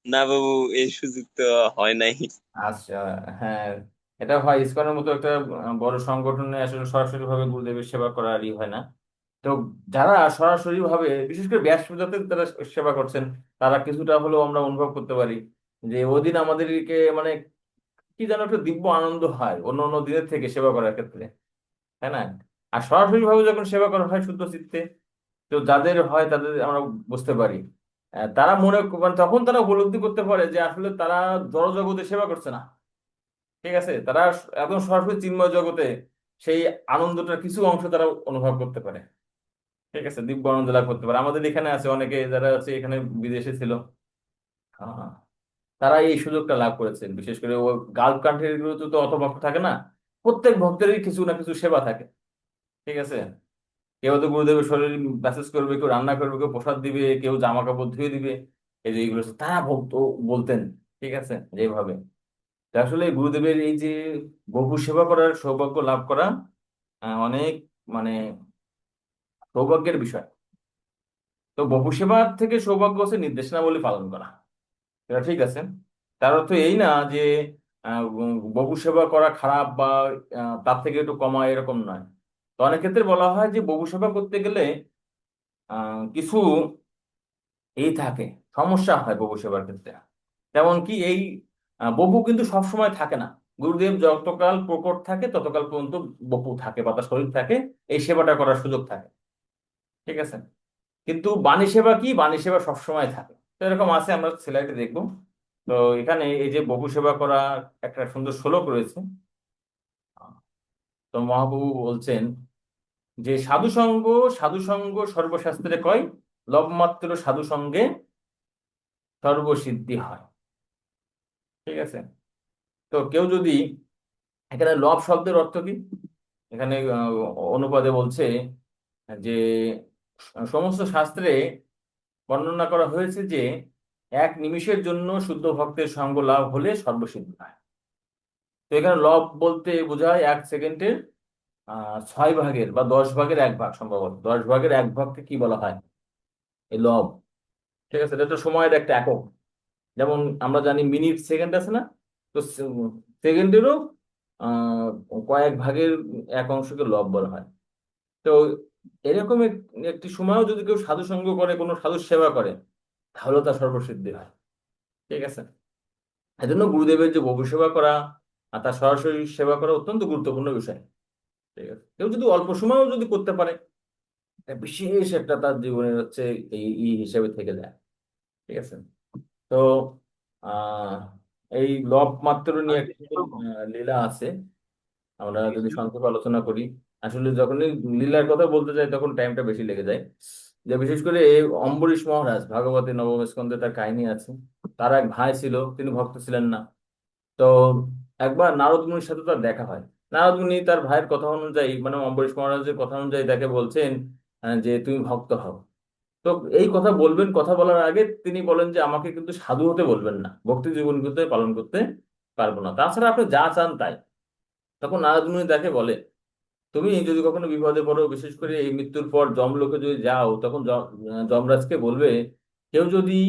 না বাবু, এই সুযোগ তো হয় নাই। আচ্ছা, হ্যাঁ, এটা হয় ইসকনের মতো একটা বড় সংগঠনে আসলে সরাসরি ভাবে গুরুদেবের সেবা করারই হয় না। তো যারা সরাসরি ভাবে, বিশেষ করে ব্যাসপূজাতে তারা সেবা করছেন, তারা কিছুটা হলেও আমরা অনুভব করতে পারি যে ওদিন আমাদেরকে মানে কি যেন একটা দিব্য আনন্দ হয় অন্য অন্য দিনের থেকে সেবা করার ক্ষেত্রে, তাই না? আর সরাসরি ভাবে যখন সেবা করা হয় শুদ্ধ চিত্তে, তো যাদের হয় তাদের আমরা বুঝতে পারি, তারা মানে তখন তারা উপলব্ধি করতে পারে যে আসলে তারা জড় জগতে সেবা করছে না। ঠিক আছে, তারা একদম সরাসরি চিন্ময় জগতে সেই আনন্দটার কিছু অংশ তারা অনুভব করতে পারে। ঠিক আছে, দিব্য আনন্দ লাভ করতে পারে। আমাদের এখানে আছে অনেকে যারা আছে এখানে বিদেশে ছিল, আহ, তারা এই সুযোগটা লাভ করেছেন। বিশেষ করে ও গালফ কান্ট্রির গুলোতে তো অত ভক্ত থাকে না, প্রত্যেক ভক্তেরই কিছু না কিছু সেবা থাকে। ঠিক আছে, কেউ তো গুরুদেবের শরীর ম্যাসেজ করবে, কেউ রান্না করবে, কেউ প্রসাদ দিবে, কেউ জামা কাপড় ধুয়ে দিবে। এই যে এইগুলো তারা ভক্ত বলতেন। ঠিক আছে, যেভাবে তা আসলে গুরুদেবের এই যে বহু সেবা করার সৌভাগ্য লাভ করা অনেক মানে সৌভাগ্যের বিষয়। তো বহু সেবার থেকে সৌভাগ্য হচ্ছে নির্দেশনাবলী পালন করা, এটা ঠিক আছে। তার অর্থ এই না যে বহু সেবা করা খারাপ বা তার থেকে একটু কমা, এরকম নয়। তো অনেক ক্ষেত্রে বলা হয় যে বহু সেবা করতে গেলে কিছু এই থাকে, সমস্যা হয় বহু সেবার ক্ষেত্রে। যেমন কি এই বপু কিন্তু সবসময় থাকে না। গুরুদেব যতকাল প্রকট থাকে ততকাল পর্যন্ত বপু থাকে বা তার শরীর থাকে, এই সেবাটা করার সুযোগ থাকে। ঠিক আছে, কিন্তু বাণী সেবা কি, বাণী সেবা সবসময় থাকে। তো এরকম আছে, আমরা স্লাইডে দেখবো। তো এখানে এই যে বপু সেবা করা একটা সুন্দর শ্লোক রয়েছে। তো মহাপ্রভু বলছেন যে সাধুসঙ্গ, সাধুসঙ্গ সর্বশাস্ত্রে কয়, লবমাত্র সাধুসঙ্গে সর্বসিদ্ধি হয়। ঠিক আছে, তো কেউ যদি, এখানে লব শব্দের অর্থ কি, এখানে অনুবাদে বলছে যে সমস্ত শাস্ত্রে বর্ণনা করা হয়েছে যে এক নিমিষের জন্য শুদ্ধ ভক্তের সঙ্গ লাভ হলে সর্বসিদ্ধি হয়। তো এখানে লব বলতে বোঝায় 1 সেকেন্ডের 6 ভাগের বা 10 ভাগের 1 ভাগ, সম্ভবত 10 ভাগের 1 ভাগকে কি বলা হয়, এই লব। ঠিক আছে, এটা তো সময়ের একটা একক। যেমন আমরা জানি মিনিট, সেকেন্ড আছে না, তো সেকেন্ডেরও আহ কয়েক ভাগের 1 অংশকে লব বলা হয়। তো এরকম একটি সময়ও যদি কেউ সাধু সঙ্গ করে, কোনো সাধু সেবা করে, তাহলে তার সর্বসিদ্ধি হয়। ঠিক আছে, এই জন্য গুরুদেবের যে বহু সেবা করা আর তার সরাসরি সেবা করা অত্যন্ত গুরুত্বপূর্ণ বিষয়। ঠিক আছে, কেউ যদি অল্প সময়ও যদি করতে পারে, এটা বিশেষ একটা তার জীবনের হচ্ছে এই হিসেবে থেকে যায়। ঠিক আছে, তো আহ এই লব মাত্র নিয়ে একটা লীলা আছে, আমরা যদি সংক্ষেপে আলোচনা করি। আসলে যখনই লীলার কথা বলতে যাই তখন টাইমটা বেশি লেগে যায়। যে বিশেষ করে এই অম্বরীশ মহারাজ, ভাগবতের নবম স্কন্ধে তার কাহিনী আছে। তার এক ভাই ছিল, তিনি ভক্ত ছিলেন না। তো একবার নারদ মুনির সাথে তার দেখা হয়। নারদ মুনি তার ভাইয়ের কথা অনুযায়ী, মানে অম্বরীশ মহারাজের কথা অনুযায়ী তাকে বলছেন যে তুমি ভক্ত হও। তো এই কথা বলবেন, কথা বলার আগে তিনি বলেন যে আমাকে কিন্তু সাধু হতে বলবেন না, ভক্তি জীবন কিন্তু পালন করতে পারবো না, তাছাড়া আপনি যা চান তাই। তখন নারদ মুনি তাকে বলে, তুমি যদি কখনো বিপদে পড়ো, বিশেষ করে এই মৃত্যুর পর যমলোকে যদি যাও, তখন যমরাজকে বলবে, কেউ যদি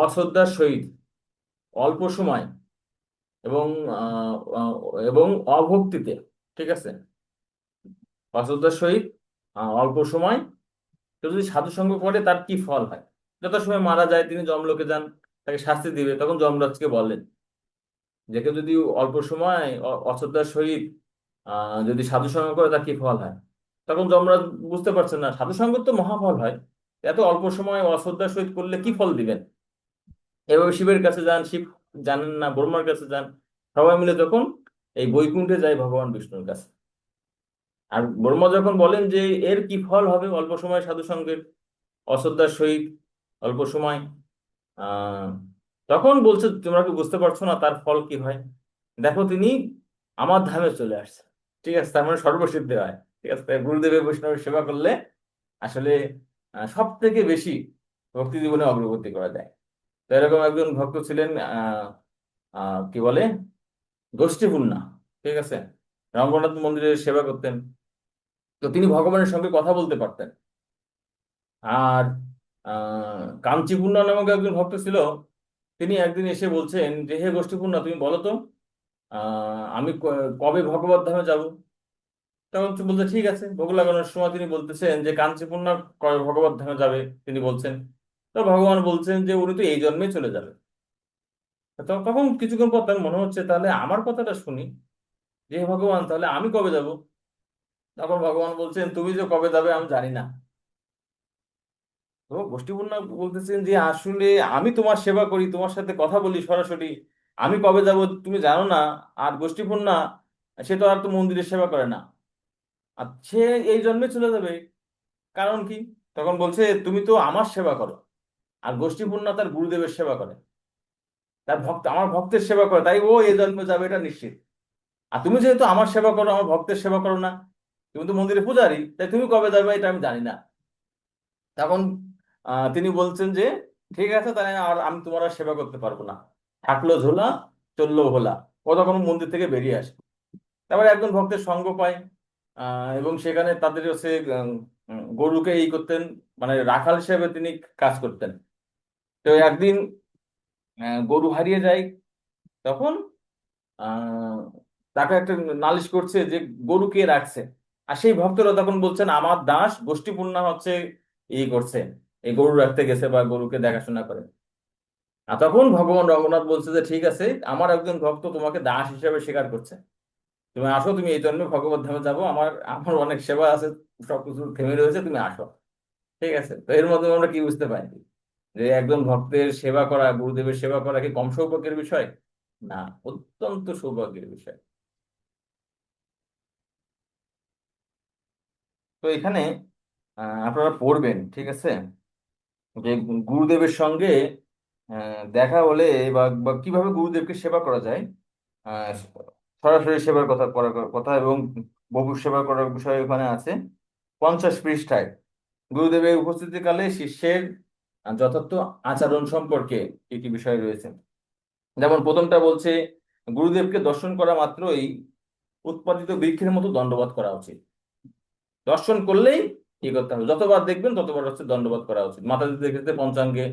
অশ্রদ্ধার সহিত অল্প সময় এবং আহ, আহ, এবং অভক্তিতে, ঠিক আছে, অশ্রদ্ধার সহিত অল্প সময় কেউ যদি সাধু সঙ্গ করে তার কি ফল হয়। যত সময় মারা যায়, তিনি যমলোকে যান, তাকে শাস্তি দিবে। তখন যমরাজকে বলেন যে কেউ যদি অল্প সময় অশ্রদ্ধার সহিত যদি সাধু সঙ্গ করে তার কি ফল হয়। তখন যমরাজ বুঝতে পারছেন না, সাধু সঙ্গ তো মহাফল হয়, এত অল্প সময় অশ্রদ্ধার সহিত করলে কি ফল দিবেন। এভাবে শিবের কাছে যান, শিব জানেন না, ব্রহ্মার কাছে যান, সবাই মিলে তখন এই বৈকুণ্ঠে যায় ভগবান বিষ্ণুর কাছে। আর ব্রহ্মা যখন বলেন যে এর কি ফল হবে অল্প সময় সাধু সঙ্গের, অশ্রদ্ধার সহিত অল্প সময়, আহ তখন বলছে তোমরা কি বুঝতে পারছো না তার ফল কি হয়। দেখো তিনি আমার ধামে চলে আসছে। ঠিক আছে, তার মানে সর্বসিদ্ধি হয়। ঠিক আছে, তাই গুরুদেবের বৈষ্ণবের সেবা করলে আসলে সব থেকে বেশি ভক্তি জীবনে অগ্রগতি করা যায়। তো এরকম একজন ভক্ত ছিলেন, কি বলে, গোষ্ঠীপূর্ণা। ঠিক আছে, রঙ্গনাথ মন্দিরের সেবা করতেন। তো তিনি ভগবানের সঙ্গে কথা বলতে পারতেন। আর কাঞ্চিপূর্ণা নামক একজন ভক্ত ছিল, তিনি একদিন এসে বলছেন যে হে গোষ্ঠীপূর্ণা, তুমি বলো তো আমি কবে ভগবত ধামে যাব। তখন তো বলতে ঠিক আছে, ভোগ লাগানোর সময় তিনি বলতেছেন যে কাঞ্চিপূর্ণা কবে ভগবত ধামে যাবে, তিনি বলছেন। তো ভগবান বলছেন যে উনি তো এই জন্মেই চলে যাবে। তো তখন কিছুক্ষণ পর তার মনে হচ্ছে তাহলে আমার কথাটা শুনি, যে হে ভগবান তাহলে আমি কবে যাব। তখন ভগবান বলছেন তুমি যে কবে যাবে আমি জানি না। তো গোষ্ঠীপূর্ণ বলতেছেন যে আসলে আমি তোমার সেবা করি, তোমার সাথে কথা বলি সরাসরি, আমি কবে যাব তুমি জানো না। আর গোষ্ঠীপূর্ণা, সে তো আর তো মন্দিরের সেবা করে না, আর সে এই জন্মে চলে যাবে, কারণ কি। তখন বলছে তুমি তো আমার সেবা করো, আর গোষ্ঠীপূর্ণা তার গুরুদেবের সেবা করে, তার ভক্ত আমার ভক্তের সেবা করে, তাই ও এই জন্মে যাবে এটা নিশ্চিত। আর তুমি যেহেতু আমার সেবা করো, আমার ভক্তের সেবা করো না, তুমি তো মন্দিরে পূজারি, তাই তুমি কবে যাবে এটা আমি জানি না। তখন তিনি বলছেন যে ঠিক আছে, তাহলে আর আমি তোমার আর সেবা করতে পারবো না, থাকলো ঝোলা চললো ভোলা। ও তখন মন্দির থেকে বেরিয়ে আসে। তারপরে একজন ভক্তের সঙ্গ পায়, এবং সেখানে তাদের হচ্ছে গরুকে এই করতেন, মানে রাখাল হিসেবে তিনি কাজ করতেন। তো একদিন গরু হারিয়ে যায়। তখন আহ তাকে একটা নালিশ করছে যে গরু কে রাখছে। আর সেই ভক্তরা তখন বলছেন আমার দাস গোষ্ঠীপূর্ণা হচ্ছে এই করছে, এই গরু রাখতে গেছে বা গরুকে দেখাশোনা করে। আর তখন ভগবান রঙ্গনাথ বলছে যে ঠিক আছে, আমার একজন ভক্ত তোমাকে দাস হিসেবে স্বীকার করছে, তুমি আসো, তুমি এই জন্য ভগবত ধামে যাবো, আমার আমার অনেক সেবা আছে, সবকিছু থেমে রয়েছে, তুমি আসো। ঠিক আছে, তো এর মধ্যে আমরা কি বুঝতে পারি যে একজন ভক্তের সেবা করা, গুরুদেবের সেবা করা কি কম সৌভাগ্যের বিষয়? না, অত্যন্ত সৌভাগ্যের বিষয়। তো এখানে আপনারা পড়বেন, ঠিক আছে, যে গুরুদেবের সঙ্গে দেখা হলে বা কিভাবে গুরুদেবকে সেবা করা যায়, আহ, সরাসরি সেবার কথা করার কথা এবং বহু সেবা করার বিষয় ওখানে আছে 50 পৃষ্ঠায়। গুরুদেবের উপস্থিতিকালে শিষ্যের যথার্থ আচরণ সম্পর্কে কি কি বিষয় রয়েছে। যেমন প্রথমটা বলছে, গুরুদেবকে দর্শন করা মাত্রই উৎপাদিত বৃক্ষের মতো দণ্ডবাদ করা উচিত। দর্শন করলেই কি করতে হবে, যতবার দেখবেন ততবার হচ্ছে দণ্ডবাদ করা উচিত। মাতা যদি দেখেছে পঞ্চাঙ্গে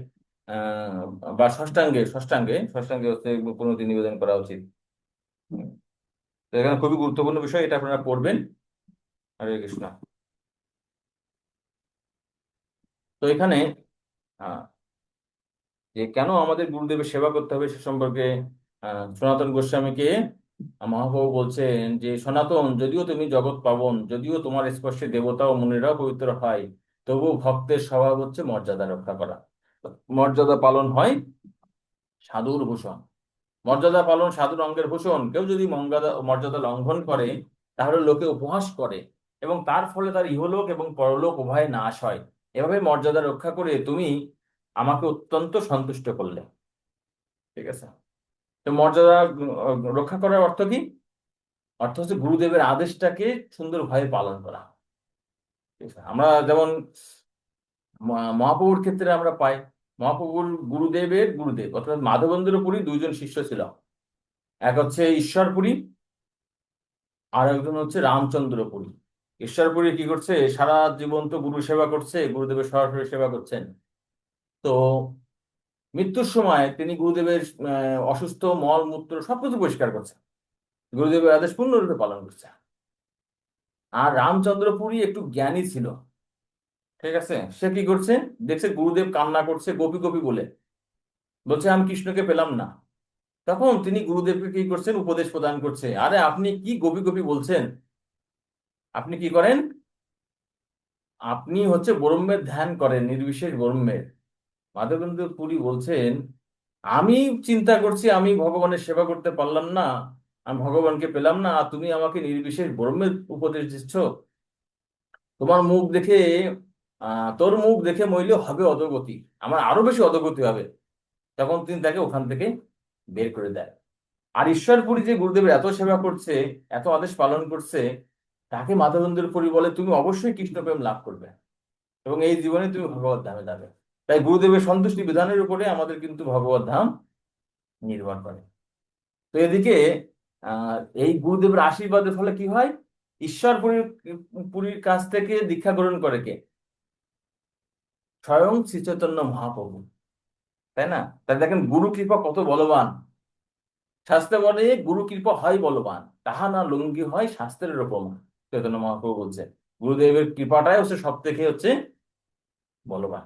আহ বা ষষ্ঠাঙ্গে ষষ্ঠাঙ্গে ষষ্ঠাঙ্গে হচ্ছে প্রণতি নিবেদন করা উচিত। হুম। তো এখানে খুবই গুরুত্বপূর্ণ বিষয়, এটা আপনারা পড়বেন। হরে কৃষ্ণ। তো এখানে আহ যে কেন আমাদের গুরুদেবের সেবা করতে হবে সে সম্পর্কে সনাতন গোস্বামীকে মহাপ্রভু বলছেন যে, সনাতন, যদিও তুমি জগৎ পাবন, যদিও তোমার স্পর্শে দেবতা ও মুনিরাও পবিত্র হয়, তবু ভক্তের স্বভাব হচ্ছে মর্যাদা রক্ষা করা। মর্যাদা পালন হয় সাধুর ভূষণ। মর্যাদা পালন সাধুর অঙ্গের ভূষণ। কেউ যদি মর্যাদা মর্যাদা লঙ্ঘন করে, তাহলে লোকে উপহাস করে এবং তার ফলে তার ইহলোক এবং পরলোক উভয় নাশ হয়। এভাবে মর্যাদা রক্ষা করে তুমি আমাকে অত্যন্ত সন্তুষ্ট করলে। ঠিক আছে, তো মর্যাদা রক্ষা করার অর্থ কি? অর্থ হচ্ছে গুরুদেবের আদেশটাকে সুন্দরভাবে পালন করা। ঠিক আছে, আমরা যেমন মহাপ্রভুর ক্ষেত্রে আমরা পাই, মহাপ্রভুর গুরুদেবের গুরুদেব অর্থাৎ মাধবেন্দ্র পুরী দুইজন শিষ্য ছিল। এক হচ্ছে ঈশ্বরপুরী, আর একজন হচ্ছে রামচন্দ্র পুরী। ঈশ্বরপুরী কি করছে, সারা জীবন তো গুরু সেবা করছে, গুরুদেবের সরাসরি সেবা করছেন। তো মৃত্যুর সময় তিনি গুরুদেবের অসুস্থ মল মূত্র সবকিছু পরিষ্কার করছে, গুরুদেবের আদেশ পূর্ণরূপে পালন করছে। আর রামচন্দ্র পুরী একটু জ্ঞানী ছিল। ঠিক আছে, সে কি করছে, দেখছে গুরুদেব কান্না করছে গোপী গোপী বলে, বলছে আমি কৃষ্ণকে পেলাম না। তখন তিনি গুরুদেবকে কি করছেন, উপদেশ প্রদান করছে, আরে আপনি কি গোপী গোপী বলছেন, আপনি কি করেন, আপনি হচ্ছে ব্রহ্মের ধ্যান করেন, নির্বিশেষ ব্রহ্মের। মাধবেন্দ্র পুরী বলছেন, আমি চিন্তা করছি আমি ভগবানের সেবা করতে পারলাম না, আমি ভগবানকে পেলাম না, আর তুমি আমাকে নির্বিশেষ ব্রহ্মের উপদেশ দিচ্ছ। তোমার মুখ দেখে তোর মুখ দেখে মইলে হবে অধোগতি, আমার আরো বেশি অধোগতি হবে। তখন তিনি তাকে ওখান থেকে বের করে দেয়। আর ঈশ্বরপুরী যে গুরুদেবের এত সেবা করছে, এত আদেশ পালন করছে, তাকে মাধবেন্দ্র পুরী বলে তুমি অবশ্যই কৃষ্ণপ্রেম লাভ করবে এবং এই জীবনে তুমি ভগবত ধামে যাবে। তাই গুরুদেবের সন্তুষ্টি বিধানের উপরে আমাদের কিন্তু ভগবত ধাম নির্ভর করে। তো এদিকে এই গুরুদেবের আশীর্বাদের ফলে কি হয়, ঈশ্বরপুরীর পুরীর কাছ থেকে দীক্ষা গ্রহণ করে কে? স্বয়ং শ্রী চৈতন্য মহাপ্রভু, তাই না? তাই দেখেন গুরু কৃপা কত বলবান। শাস্ত্রে বলে গুরু কৃপা হয় বলবান, তাহা না লঙ্ঘি হয় শাস্ত্রের প্রমাণ। চৈতন্য মহাপ্রভু বলছে গুরুদেবের কৃপাটাই হচ্ছে সব থেকে হচ্ছে বলবান।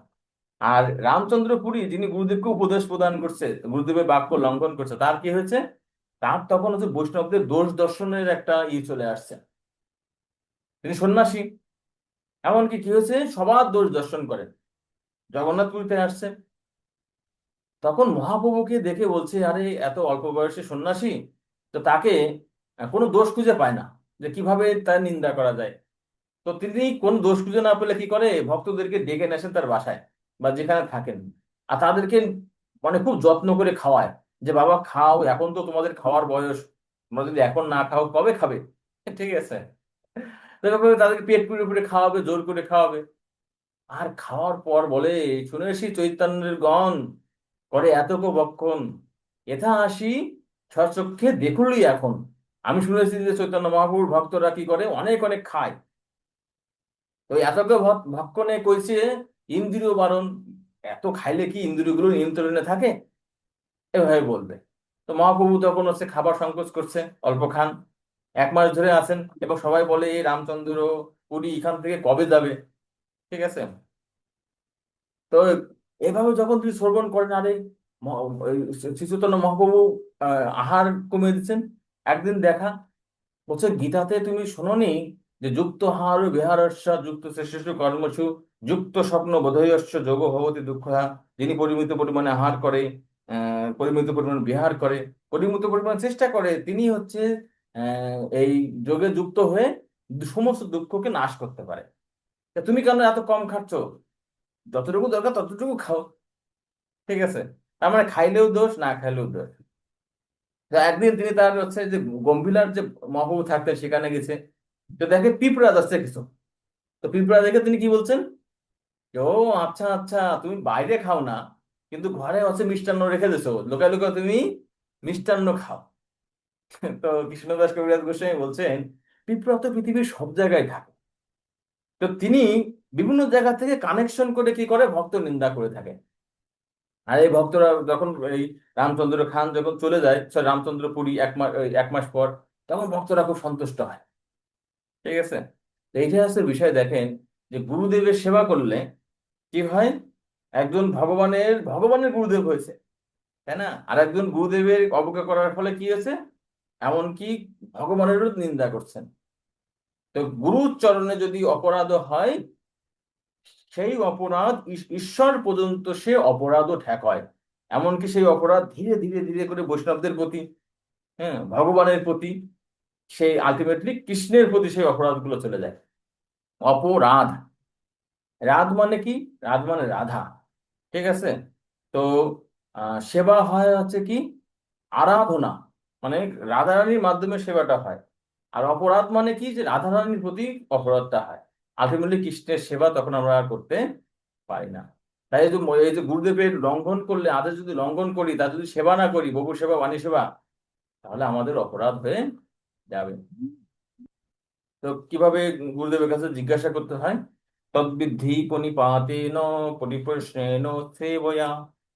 আর রামচন্দ্র পুরী যিনি গুরুদেবকে উপদেশ প্রদান করছে, গুরুদেবের বাক্য লঙ্ঘন করছে, তার কি হয়েছে, তার তখন হচ্ছে বৈষ্ণবদের দোষ দর্শনের একটা চলে আসছে। তিনি সন্ন্যাসী, এমনকি কি হয়েছে, সবার দোষ দর্শন করেন। জগন্নাথ পুরীতে আসছে, তখন মহাপ্রভুকে দেখে বলছে, আরে এত অল্প বয়সে সন্ন্যাসী, তো তাকে কোনো দোষ খুঁজে পায় না, যে কিভাবে তার নিন্দা করা যায়। তো তিনি কোন দোষ খুঁজে না পেলে কি করে, ভক্তদেরকে ডেকে নিয়ে আসেন তার বাসায় বা যেখানে থাকেন, আর তাদেরকে মানে খুব যত্ন করে খাওয়ায়, যে বাবা খাও, এখন তো তোমাদের খাওয়ার বয়স, তোমরা যদি এখন না খাও কবে খাবে? ঠিক আছে, তো এভাবে তাদেরকে পেট পুরে পুরে খাওয়াবে, জোর করে খাওয়াবে। আর খাওয়ার পর বলে, শুনেছি চৈতন্যের গণ করে এতক বক্ষণ, এথা আসি স্বচক্ষে দেখুলি এখন। আমি শুনেছি যে চৈতন্য মহাপ্রভুর ভক্তরা কি করে, অনেক অনেক খায়। তো এতক ভক্ষণে কইছে ইন্দ্রিয় বারণ, এত খাইলে কি ইন্দ্রিয়গুলো নিয়ন্ত্রণে থাকে, এভাবে বলবে। তো মহাপ্রভু তখন হচ্ছে খাবার সংকোচ করছে, অল্প খান। 1 মাস ধরে আছেন এবং সবাই বলে এই রামচন্দ্র পুরী এখান থেকে কবে যাবে। ঠিক আছে, তো এভাবে যখন তিনি শ্রবণ করেন, আরে শ্রী চৈতন্য মহাপ্রভু আহার কমিয়ে দিচ্ছেন। একদিন দেখা, বলছে গীতাতে তুমি শোনোনি যে যুক্ত আহার বিহারস্য যুক্ত শ্রেষ্ঠ কর্মসু যুক্ত স্বপ্ন বোধয়স্য যোগ ভবতি দুঃখ, যিনি পরিমিত পরিমাণে আহার করে, পরিমিত পরিমাণে বিহার করে, পরিমিত পরিমাণে চেষ্টা করে, তিনি হচ্ছে এই যোগে যুক্ত হয়ে সমস্ত দুঃখকে নাশ করতে পারে। তা তুমি কেন এত কম খাচ্ছ? যতটুকু দরকার ততটুকু খাও। ঠিক আছে, তার মানে খাইলেও দোষ, না খাইলেও দোষ। তো একদিন তিনি তার হচ্ছে যে গম্ভীরার যে মহাপ্রভু থাকতেন সেখানে গেছে, তো দেখে পিঁপড়া যাচ্ছে কিছু। তো পিঁপড়া দেখে তিনি কি বলছেন যে, ও আচ্ছা আচ্ছা, তুমি বাইরে খাও না, কিন্তু ঘরে হচ্ছে মিষ্টান্ন রেখে দিছো, লোকাল লোকাল তুমি মিষ্টান্ন খাও। তো কৃষ্ণদাস কবিরাজ গোস্বামী বলছেন পিঁপড়া তো পৃথিবীর সব জায়গায় থাকে। তো তিনি বিভিন্ন জায়গা থেকে কানেকশন করে কি করে ভক্ত নিন্দা করে থাকে। আর এই ভক্তরা যখন এই রামচন্দ্র খান যখন চলে যায়, রামচন্দ্র পুরী 1 মাস পর, তখন ভক্তরা খুব সন্তুষ্ট হয়। ঠিক আছে, তো এইটা হচ্ছে বিষয়। দেখেন যে গুরুদেবের সেবা করলে কি হয়, একজন ভগবানের ভগবানের গুরুদেব হয়েছে, তাই না? আর একজন গুরুদেবের অবজ্ঞা করার ফলে কি হয়েছে, এমনকি ভগবানেরও নিন্দা করছেন। তো গুরুর চরণে যদি অপরাধ হয়, সেই অপরাধ ঈশ্বর পর্যন্ত সে অপরাধও ঠেকায়। এমনকি সেই অপরাধ ধীরে ধীরে ধীরে করে বৈষ্ণবদের প্রতি, হ্যাঁ, ভগবানের প্রতি, সেই আলটিমেটলি কৃষ্ণের প্রতি সেই অপরাধগুলো চলে যায়। অপরাধ, রাধ মানে কি? রাধ মানে রাধা। ঠিক আছে, তো সেবা হয় হচ্ছে কি আরাধনা, মানে রাধারানীর মাধ্যমে সেবাটা হয়। আর অপরাধ মানে কি, যে রাধারানীর প্রতি অপরাধটা হয়। আলটিমেটলি কৃষ্ণের সেবা তখন আমরা আর করতে পারি না। তাই এই যে গুরুদেবের লঙ্ঘন করলে, আদেশ যদি লঙ্ঘন করি, তার যদি সেবা না করি, বহু সেবা বাণী সেবা, তাহলে আমাদের অপরাধ হয়ে যাবে। তো কিভাবে গুরুদেবের কাছে জিজ্ঞাসা করতে হয়? তদ্বিদ্ধি পণিপাতেন পরিপ্রশ্নেন সেবয়া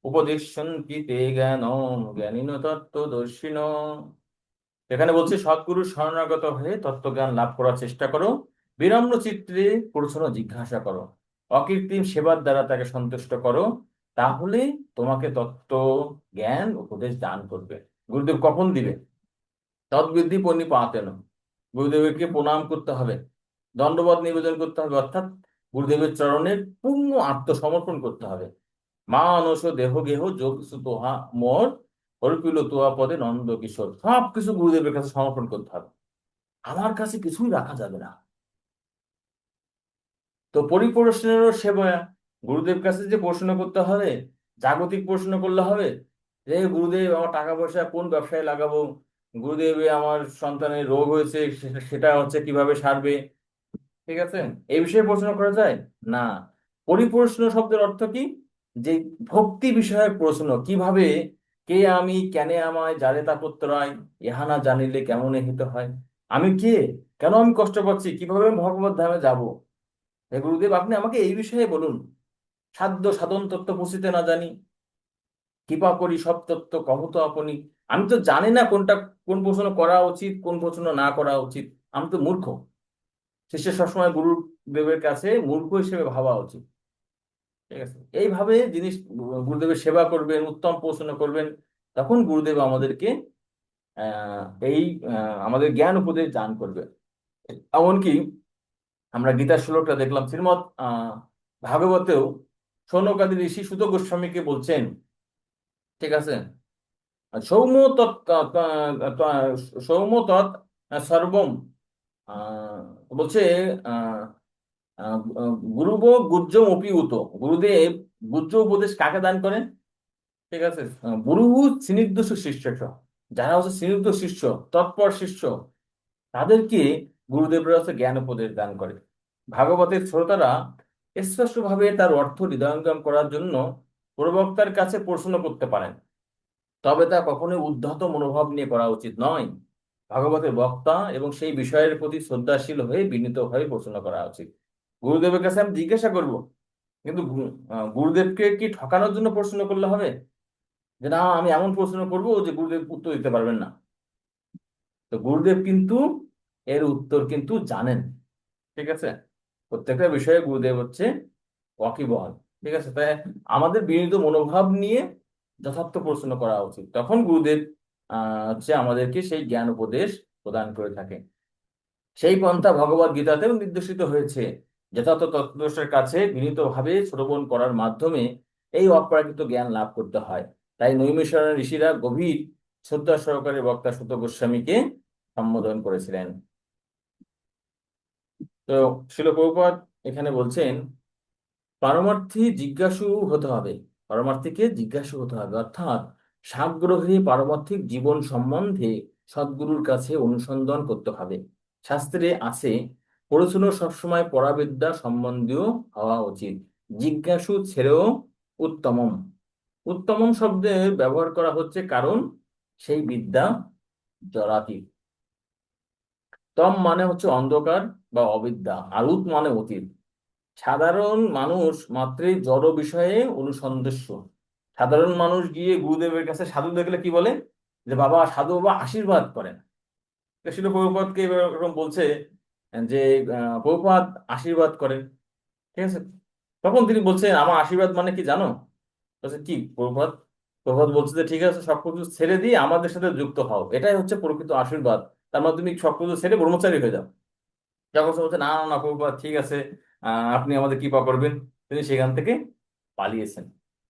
উপদেশন্তি তে জ্ঞানম জ্ঞানিন তত্ত্বদর্শিন। এখানে বলছে সদ্গুরু শরণাগত হয়ে তত্ত্বজ্ঞান লাভ করার চেষ্টা করো, বিনম্র চিত্রে প্রশ্ন জিজ্ঞাসা করো, অকৃত্রিম সেবার দ্বারা তাকে সন্তুষ্ট করো, তাহলে তোমাকে তত্ত্ব জ্ঞান উপদেশ দান করবে। গুরুদেব কখন দিবে? তদ্বিদ্ধি পণিপাতেন, গুরুদেবকে প্রণাম করতে হবে, দণ্ডবত নিবেদন করতে হবে, অর্থাৎ গুরুদেবের চরণের পূর্ণ আত্মসমর্পণ করতে হবে। মানস দেহ গেহ যোগ তোহা মোর অর্পিল তোহা পদে নন্দ কিশোর, সবকিছু গুরুদেবের কাছে সমর্পণ করতে হবে, আমার কাছে কিছুই রাখা যাবে না। তো পরিপ্রশ্নেরও সেবা, গুরুদেব কাছে যে প্রশ্ন করতে হবে, জাগতিক প্রশ্ন করলে হবে যে গুরুদেব আমার টাকা পয়সা কোন ব্যবসায় লাগাবো, গুরুদেব আমার সন্তানের রোগ হয়েছে সেটা হচ্ছে কিভাবে সারবে। ঠিক আছে, এই বিষয়ে প্রশ্ন করা যায় না। পরিপ্রশ্ন শব্দের অর্থ কি, যে ভক্তি বিষয়ক প্রশ্ন, কিভাবে, কে আমি, কেন আমায়, যারে তাপত্রয়, ইহা না জানিলে কেমন হিত হয়। আমি কে, কেন আমি কষ্ট পাচ্ছি, কিভাবে আমি ভগবত ধামে যাব। হে গুরুদেব, আপনি আমাকে এই বিষয়ে বলুন। সাধ্য সাধন তত্ত্ব পুষিতে না জানি, কৃপা করি সব তত্ত্ব কহত আপনি। আমি তো জানি না কোনটা, কোন প্রশ্ন করা উচিত, কোন প্রশ্ন না করা উচিত। আমি তো মূর্খ। শিষ্য সবসময় গুরুদেবের কাছে মূর্খ হিসেবে ভাবা উচিত। ঠিক আছে, এইভাবে জিনিস গুরুদেবের সেবা করবেন, উত্তম প্রশ্ন করবেন, তখন গুরুদেব আমাদেরকে আহ এই আমাদের জ্ঞান উপদেশ দান করবে। এমনকি আমরা গীতার শ্লোকটা দেখলাম, শ্রীমৎ ভাগবতেও শৌনকাদি ঋষি সুত গোস্বামীকে বলছেন, ঠিক আছে, সৌম্য তৎ সৌম্য তৎ সর্বম, বলছে আহ আহ, গুরুব গুজ্জম অপিউত, গুরুদেব গুজ্জ উপদেশ কাকে দান করেন? ঠিক আছে, গুরু স্নিগ্ধ শিষ্য, যারা হচ্ছে স্নিগ্ধ শিষ্য, তৎপর শিষ্য, তাদেরকে গুরুদেবরা হচ্ছে জ্ঞান উপদেশ দান করে। ভাগবতের শ্রোতারা স্পষ্টভাবে তার অর্থ হৃদয়ঙ্গম করার জন্য প্রবক্তার কাছে প্রশ্ন করতে পারেন, তবে তা কখনোই উদ্ধত মনোভাব নিয়ে করা উচিত নয়। ভাগবতের বক্তা এবং সেই বিষয়ের প্রতি শ্রদ্ধাশীল হয়ে বিনীত হয়ে প্রশ্ন করা উচিত। গুরুদেবের কাছে আমি জিজ্ঞাসা করব, কিন্তু গুরুদেবকে কি ঠকানোর জন্য প্রশ্ন করলে হবে, যে না আমি এমন প্রশ্ন করব যে গুরুদেব উত্তর দিতে পারবেন না? তো গুরুদেব কিন্তু এর উত্তর কিন্তু জানেন। ঠিক আছে, প্রত্যেকটা বিষয়ে গুরুদেব হচ্ছে ওয়াকিবহাল। ঠিক আছে, তাই আমাদের বিনীত মনোভাব নিয়ে যথার্থ প্রশ্ন করা উচিত। তখন গুরুদেব হচ্ছে আমাদেরকে সেই জ্ঞান উপদেশ প্রদান করে থাকে। সেই পন্থা ভগবদ গীতাতেও নির্দেশিত হয়েছে। যথার্থ তত্ত্বদর্শের কাছে বিনীতভাবে শ্রবণ করার মাধ্যমে এই অপ্রাকৃত জ্ঞান লাভ করতে হয়। তাই নৈমিষারণ্য ঋষিরা গভীর শ্রদ্ধা সহকারে বক্তা সুত গোস্বামীকে সম্বোধন করেছিলেন। তো শিল প্রভুপাদ এখানে বলছেন পারমার্থী জিজ্ঞাসু হতে হবে। পারমার্থীকে জিজ্ঞাসু হতে হবে, অর্থাৎ সাগ্রহে পারমার্থিক জীবন সম্বন্ধে সদ্গুরুর কাছে অনুসন্ধান করতে হবে। শাস্ত্রে আছে পড়াশুনো সবসময় পরাবিদ্যা সম্বন্ধীয় হওয়া উচিত। জিজ্ঞাসু ছেড়েও উত্তমম। উত্তমম শব্দের ব্যবহার করা হচ্ছে কারণ সেই বিদ্যা জড়াতীত। তম মানে হচ্ছে অন্ধকার বা অবিদ্যা, আর উত মানে অতীত। সাধারণ মানুষ মাত্রই জড় বিষয়ে অনুসন্দেশ্য। সাধারণ মানুষ গিয়ে গুরুদেবের কাছে সাধু দেখলে কি বলে, যে বাবা সাধু বাবা আশীর্বাদ করেন। শিল প্রভুপাদকে এরকম বলছে যে প্রভুপাদ আশীর্বাদ করেন, ঠিক আছে। তখন তিনি বলছেন আমার আশীর্বাদ মানে কি জানো? বলছে কি প্রভুপাদ? প্রভুপাদ বলছে যে ঠিক আছে সবকিছু ছেড়ে দিয়ে আমাদের সাথে যুক্ত হও, এটাই হচ্ছে প্রকৃত আশীর্বাদ। তার মানে তুমি সবকিছু ছেড়ে ব্রহ্মচারী হয়ে যাও। যখন সে বলছে না না না প্রভুপাদ ঠিক আছে, আপনি আমাদের কৃপা করবেন, তিনি সেখান থেকে পালিয়েছেন।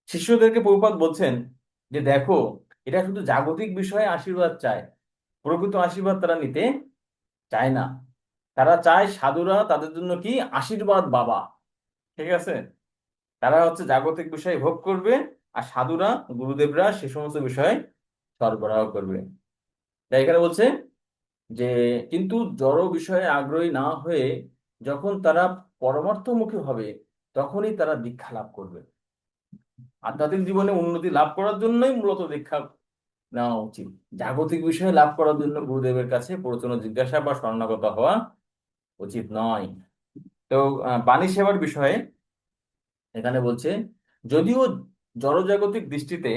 শিষ্যদেরকে প্রভুপাদ বলছেন যে দেখো, এটা শুধু জাগতিক বিষয়ে আশীর্বাদ চায়, প্রকৃত আশীর্বাদ তারা নিতে চায় না। তারা চায় সাধুরা তাদের জন্য কি আশীর্বাদ বাবা, ঠিক আছে। তারা হচ্ছে জাগতিক বিষয়ে ভোগ করবে, আর সাধুরা গুরুদেবরা সে সমস্ত বিষয়ে সরবরাহ করবে। তাই এখানে বলছে যে কিন্তু জড় বিষয়ে আগ্রহী না হয়ে যখন তারা পরমার্থমুখী হবে তখনই তারা দীক্ষা লাভ করবে। আধ্যাত্মিক জীবনে উন্নতি লাভ করার জন্যই মূলত দীক্ষা নেওয়া উচিত। জাগতিক বিষয়ে লাভ করার জন্য গুরুদেবের কাছে প্রচন্ড জিজ্ঞাসা বা শরণাগত হওয়া উচিত নয়। তো বাণী সেবার বিষয়ে এখানে বলছে যদিও জড়জাগতিক দৃষ্টিতে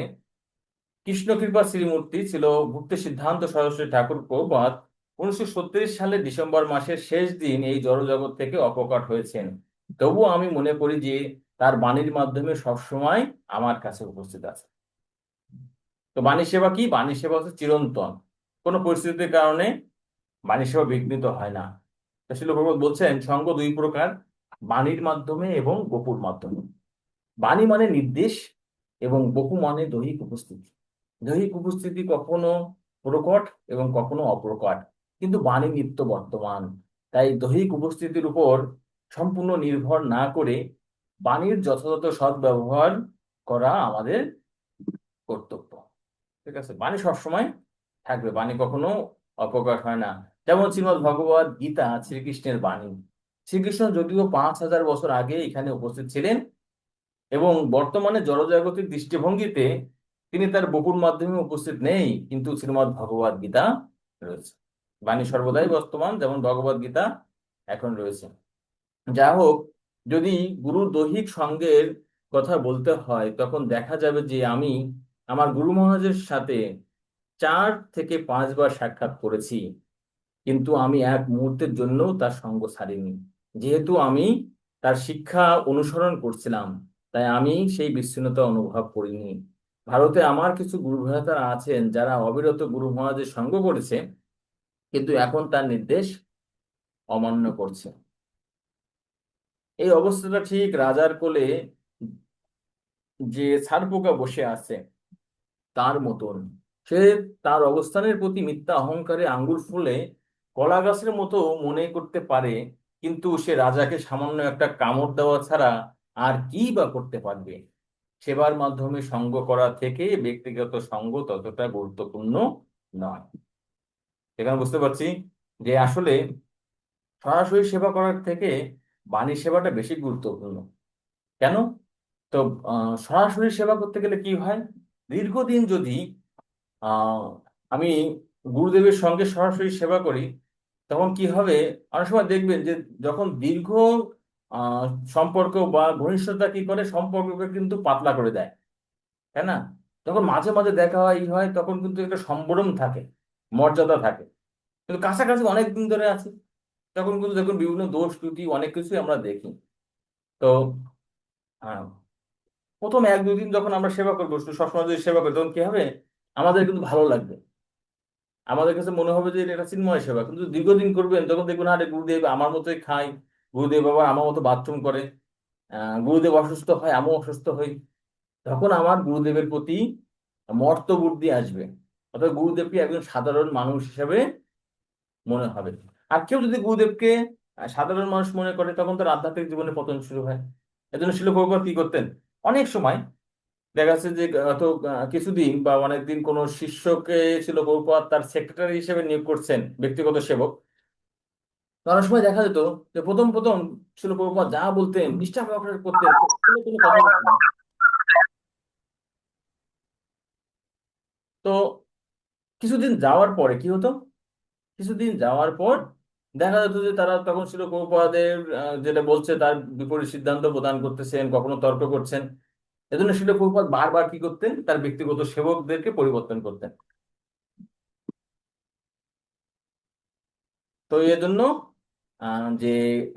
কৃষ্ণ কৃপা শ্রীমূর্তি ছিল ভক্তি সিদ্ধান্ত সরস্বতী ঠাকুর প্রভুপাদ 1937 সালের ডিসেম্বর মাসের শেষ দিন এই জড়জগৎ থেকে অপকট হয়েছেন। তবুও আমি মনে করি যে তার বাণীর মাধ্যমে সবসময় আমার কাছে উপস্থিত আছে। তো বাণী সেবা কি? বাণী সেবা হচ্ছে চিরন্তন, কোনো পরিস্থিতির কারণে বাণী সেবা বিঘ্নিত হয় না। তো শিল প্রভুপাদ বলছেন সঙ্গ দুই প্রকার, বাণীর মাধ্যমে এবং বপুর মাধ্যমে। বাণী মানে নির্দেশ এবং বপু মানে দৈহিক উপস্থিতি। দৈহিক উপস্থিতি কখনো প্রকট এবং কখনো অপ্রকট, কিন্তু বাণী নিত্য বর্তমান। তাই দৈহিক উপস্থিতির উপর সম্পূর্ণ নির্ভর না করে বাণীর যথাযথ সদ্ব্যবহার করা আমাদের কর্তব্য, ঠিক আছে। বাণী সবসময় থাকবে, বাণী কখনো অপ্রকট হয় না। যেমন শ্রীমদ্ ভগবদ গীতা শ্রীকৃষ্ণের বাণী। শ্রীকৃষ্ণ যদিও 5000 বছর আগে এখানে উপস্থিত ছিলেন এবং বর্তমানে জড়জাগতিক দৃষ্টিভঙ্গিতে তিনি তার বপুর মাধ্যমে উপস্থিত নেই, কিন্তু শ্রীমদ্ ভগবদ গীতা রয়েছে। বাণী সর্বদাই বর্তমান, যেমন ভগবদ গীতা এখন রয়েছে। যা হোক, যদি গুরুর দৈহিক সঙ্গের কথা বলতে হয় তখন দেখা যাবে যে আমি আমার গুরু মহারাজের সাথে 4 থেকে 5 বার সাক্ষাৎ করেছি, কিন্তু আমি এক মুহূর্তের জন্য তার সঙ্গ ছাড়িনি। যেহেতু আমি তার শিক্ষা অনুসরণ করছিলাম, তাই আমি সেই বিচ্ছিন্নতা অনুভব করিনি। ভারতে আমার কিছু গুরু ভ্রাতারা আছেন যারা অবিরত গুরু মহারাজের সঙ্গ করেছে, কিন্তু এখন তার নির্দেশ অমান্য করছে। এই অবস্থাটা ঠিক রাজার কোলে যে ছারপোকা বসে আছে তার মতন। সে তার অবস্থানের প্রতি মিথ্যা অহংকারে আঙ্গুল ফুলে কলা গাছের মতো মনে করতে পারে, কিন্তু সে রাজাকে সামান্য একটা কামড় দেওয়া ছাড়া আর কি বা করতে পারবে। সেবার মাধ্যমে সঙ্গ করা থেকে ব্যক্তিগত সঙ্গ ততটা গুরুত্বপূর্ণ নয়। এখানে বুঝতে পারছি যে আসলে সরাসরি সেবা করার থেকে বাণী সেবাটা বেশি গুরুত্বপূর্ণ। কেন? তো সরাসরি সেবা করতে গেলে কি হয়, দীর্ঘদিন যদি আহ আমি গুরুদেবের সঙ্গে সরাসরি সেবা করি তখন কি হবে, অনেক সময় দেখবেন যে যখন দীর্ঘ আহ সম্পর্ক বা ঘনিষ্ঠতা কি করে সম্পর্ককে কিন্তু পাতলা করে দেয়, তাই না? যখন মাঝে মাঝে দেখা হয় ই হয় তখন কিন্তু একটা সম্ভ্রম থাকে, মর্যাদা থাকে। কিন্তু কাছাকাছি অনেক দিন ধরে আছে তখন কিন্তু দেখুন বিভিন্ন দোষ ত্রুটি অনেক কিছুই আমরা দেখি। তো আহ, প্রথম 1-2 দিন যখন আমরা সেবা করবো, সবসময় যদি সেবা করি, তখন কি হবে? আমাদের কিন্তু ভালো লাগবে, আমাদের কাছে মনে হবে যে এটা চিন্ময় সেবা। কিন্তু দীর্ঘদিন করবেন, তখন দেখবেন আরে গুরুদেব আমার মতোই খায়, গুরুদেব আবার আমার মতো বাথরুম করে, গুরুদেব অসুস্থ হয়, আমিও অসুস্থ হই। তখন আমার গুরুদেবের প্রতি মর্তবুদ্ধি আসবে, অর্থাৎ গুরুদেবকে একজন সাধারণ মানুষ হিসেবে মনে হবে। আর কেউ যদি গুরুদেবকে সাধারণ মানুষ মনে করে, তখন তার আধ্যাত্মিক জীবনে পতন শুরু হয়। এজন্য শিল প্রভুপাদ কি করতেন? অনেক সময় দেখা যাচ্ছে যে কিছুদিন বা অনেকদিন কোনো শিষ্যকে ছিল প্রভুপাদ তার সেক্রেটারি হিসেবে নিয়োগ করছেন, ব্যক্তিগত সেবক। তো অনেক সময় দেখা যেত যে প্রথম প্রথম ছিল প্রভুপাদ যা বলতেন নিষ্ঠা সহকারে করতেন, কোনো কথা বলতেন না। তো কিছুদিন যাওয়ার পরে কি হতো? কিছুদিন যাওয়ার পর দেখা যেত যে তারা তখন ছিল প্রভুপাদের যেটা বলছে তার বিপরীত সিদ্ধান্ত প্রদান করতেছেন, কখনো তর্ক করছেন। এজন্য শিল প্রভুপাদ বারবার কি করতেন? তার ব্যক্তিগত সেবকদেরকে পরিবর্তন করতেন। তো এর জন্য যে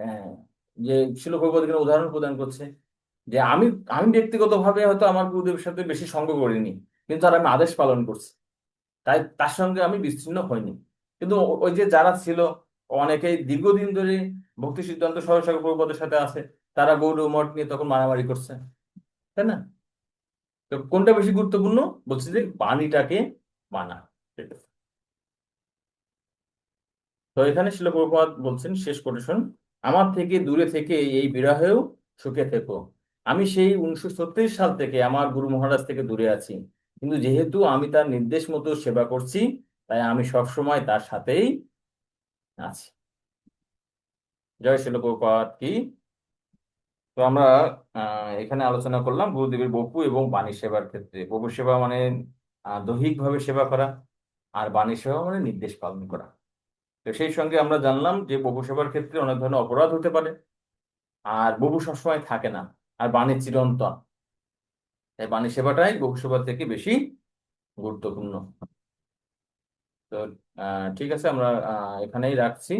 আহ, যে শিল প্রভুপাদ এখানে উদাহরণ প্রদান করছে যে আমি আমি ব্যক্তিগতভাবে হয়তো আমার গুরুদেবের সাথে বেশি সঙ্গ করিনি, কিন্তু আর আমি আদেশ পালন করছি, তাই তার সঙ্গে আমি বিচ্ছিন্ন হইনি। কিন্তু ওই যে যারা ছিল, অনেকেই দীর্ঘদিন ধরে ভক্তি সিদ্ধান্ত সহসাগর প্রভুপাদের সাথে আছে, তারা গৌর মঠ নিয়ে তখন মারামারি করছে, তাই না? তো কোনটা বেশি গুরুত্বপূর্ণ? বলছি যে বাণীটাকে মানা। ঠিক আছে। তো এখানে শিল প্রভুপাদ বলছেন শেষ কোটেশন, আমার থেকে দূরে থেকে এই বিরহেও সুখে থেকো। আমি সেই 1936 সাল থেকে আমার গুরু মহারাজ থেকে দূরে আছি, কিন্তু যেহেতু আমি তার নির্দেশ মতো সেবা করছি, তাই আমি সবসময় তার সাথেই আছি। জয় শিল প্রভুপাদ কি। তো আমরা এখানে আলোচনা করলাম গুরুদেবের বপু এবং বাণী সেবার ক্ষেত্রে। বপু সেবা মানে দৈহিকভাবে সেবা করা, আর বাণী সেবা মানে নির্দেশ পালন করা। তো সেই সঙ্গে আমরা জানলাম যে বপু সেবার ক্ষেত্রে অনেক ধরনের অপরাধ হতে পারে, আর বপু সবসময় থাকে না, আর বাণী চিরন্তন। তাই বাণী সেবাটাই বপু সেবার থেকে বেশি গুরুত্বপূর্ণ। তো ঠিক আছে, আমরা এখানেই রাখছি।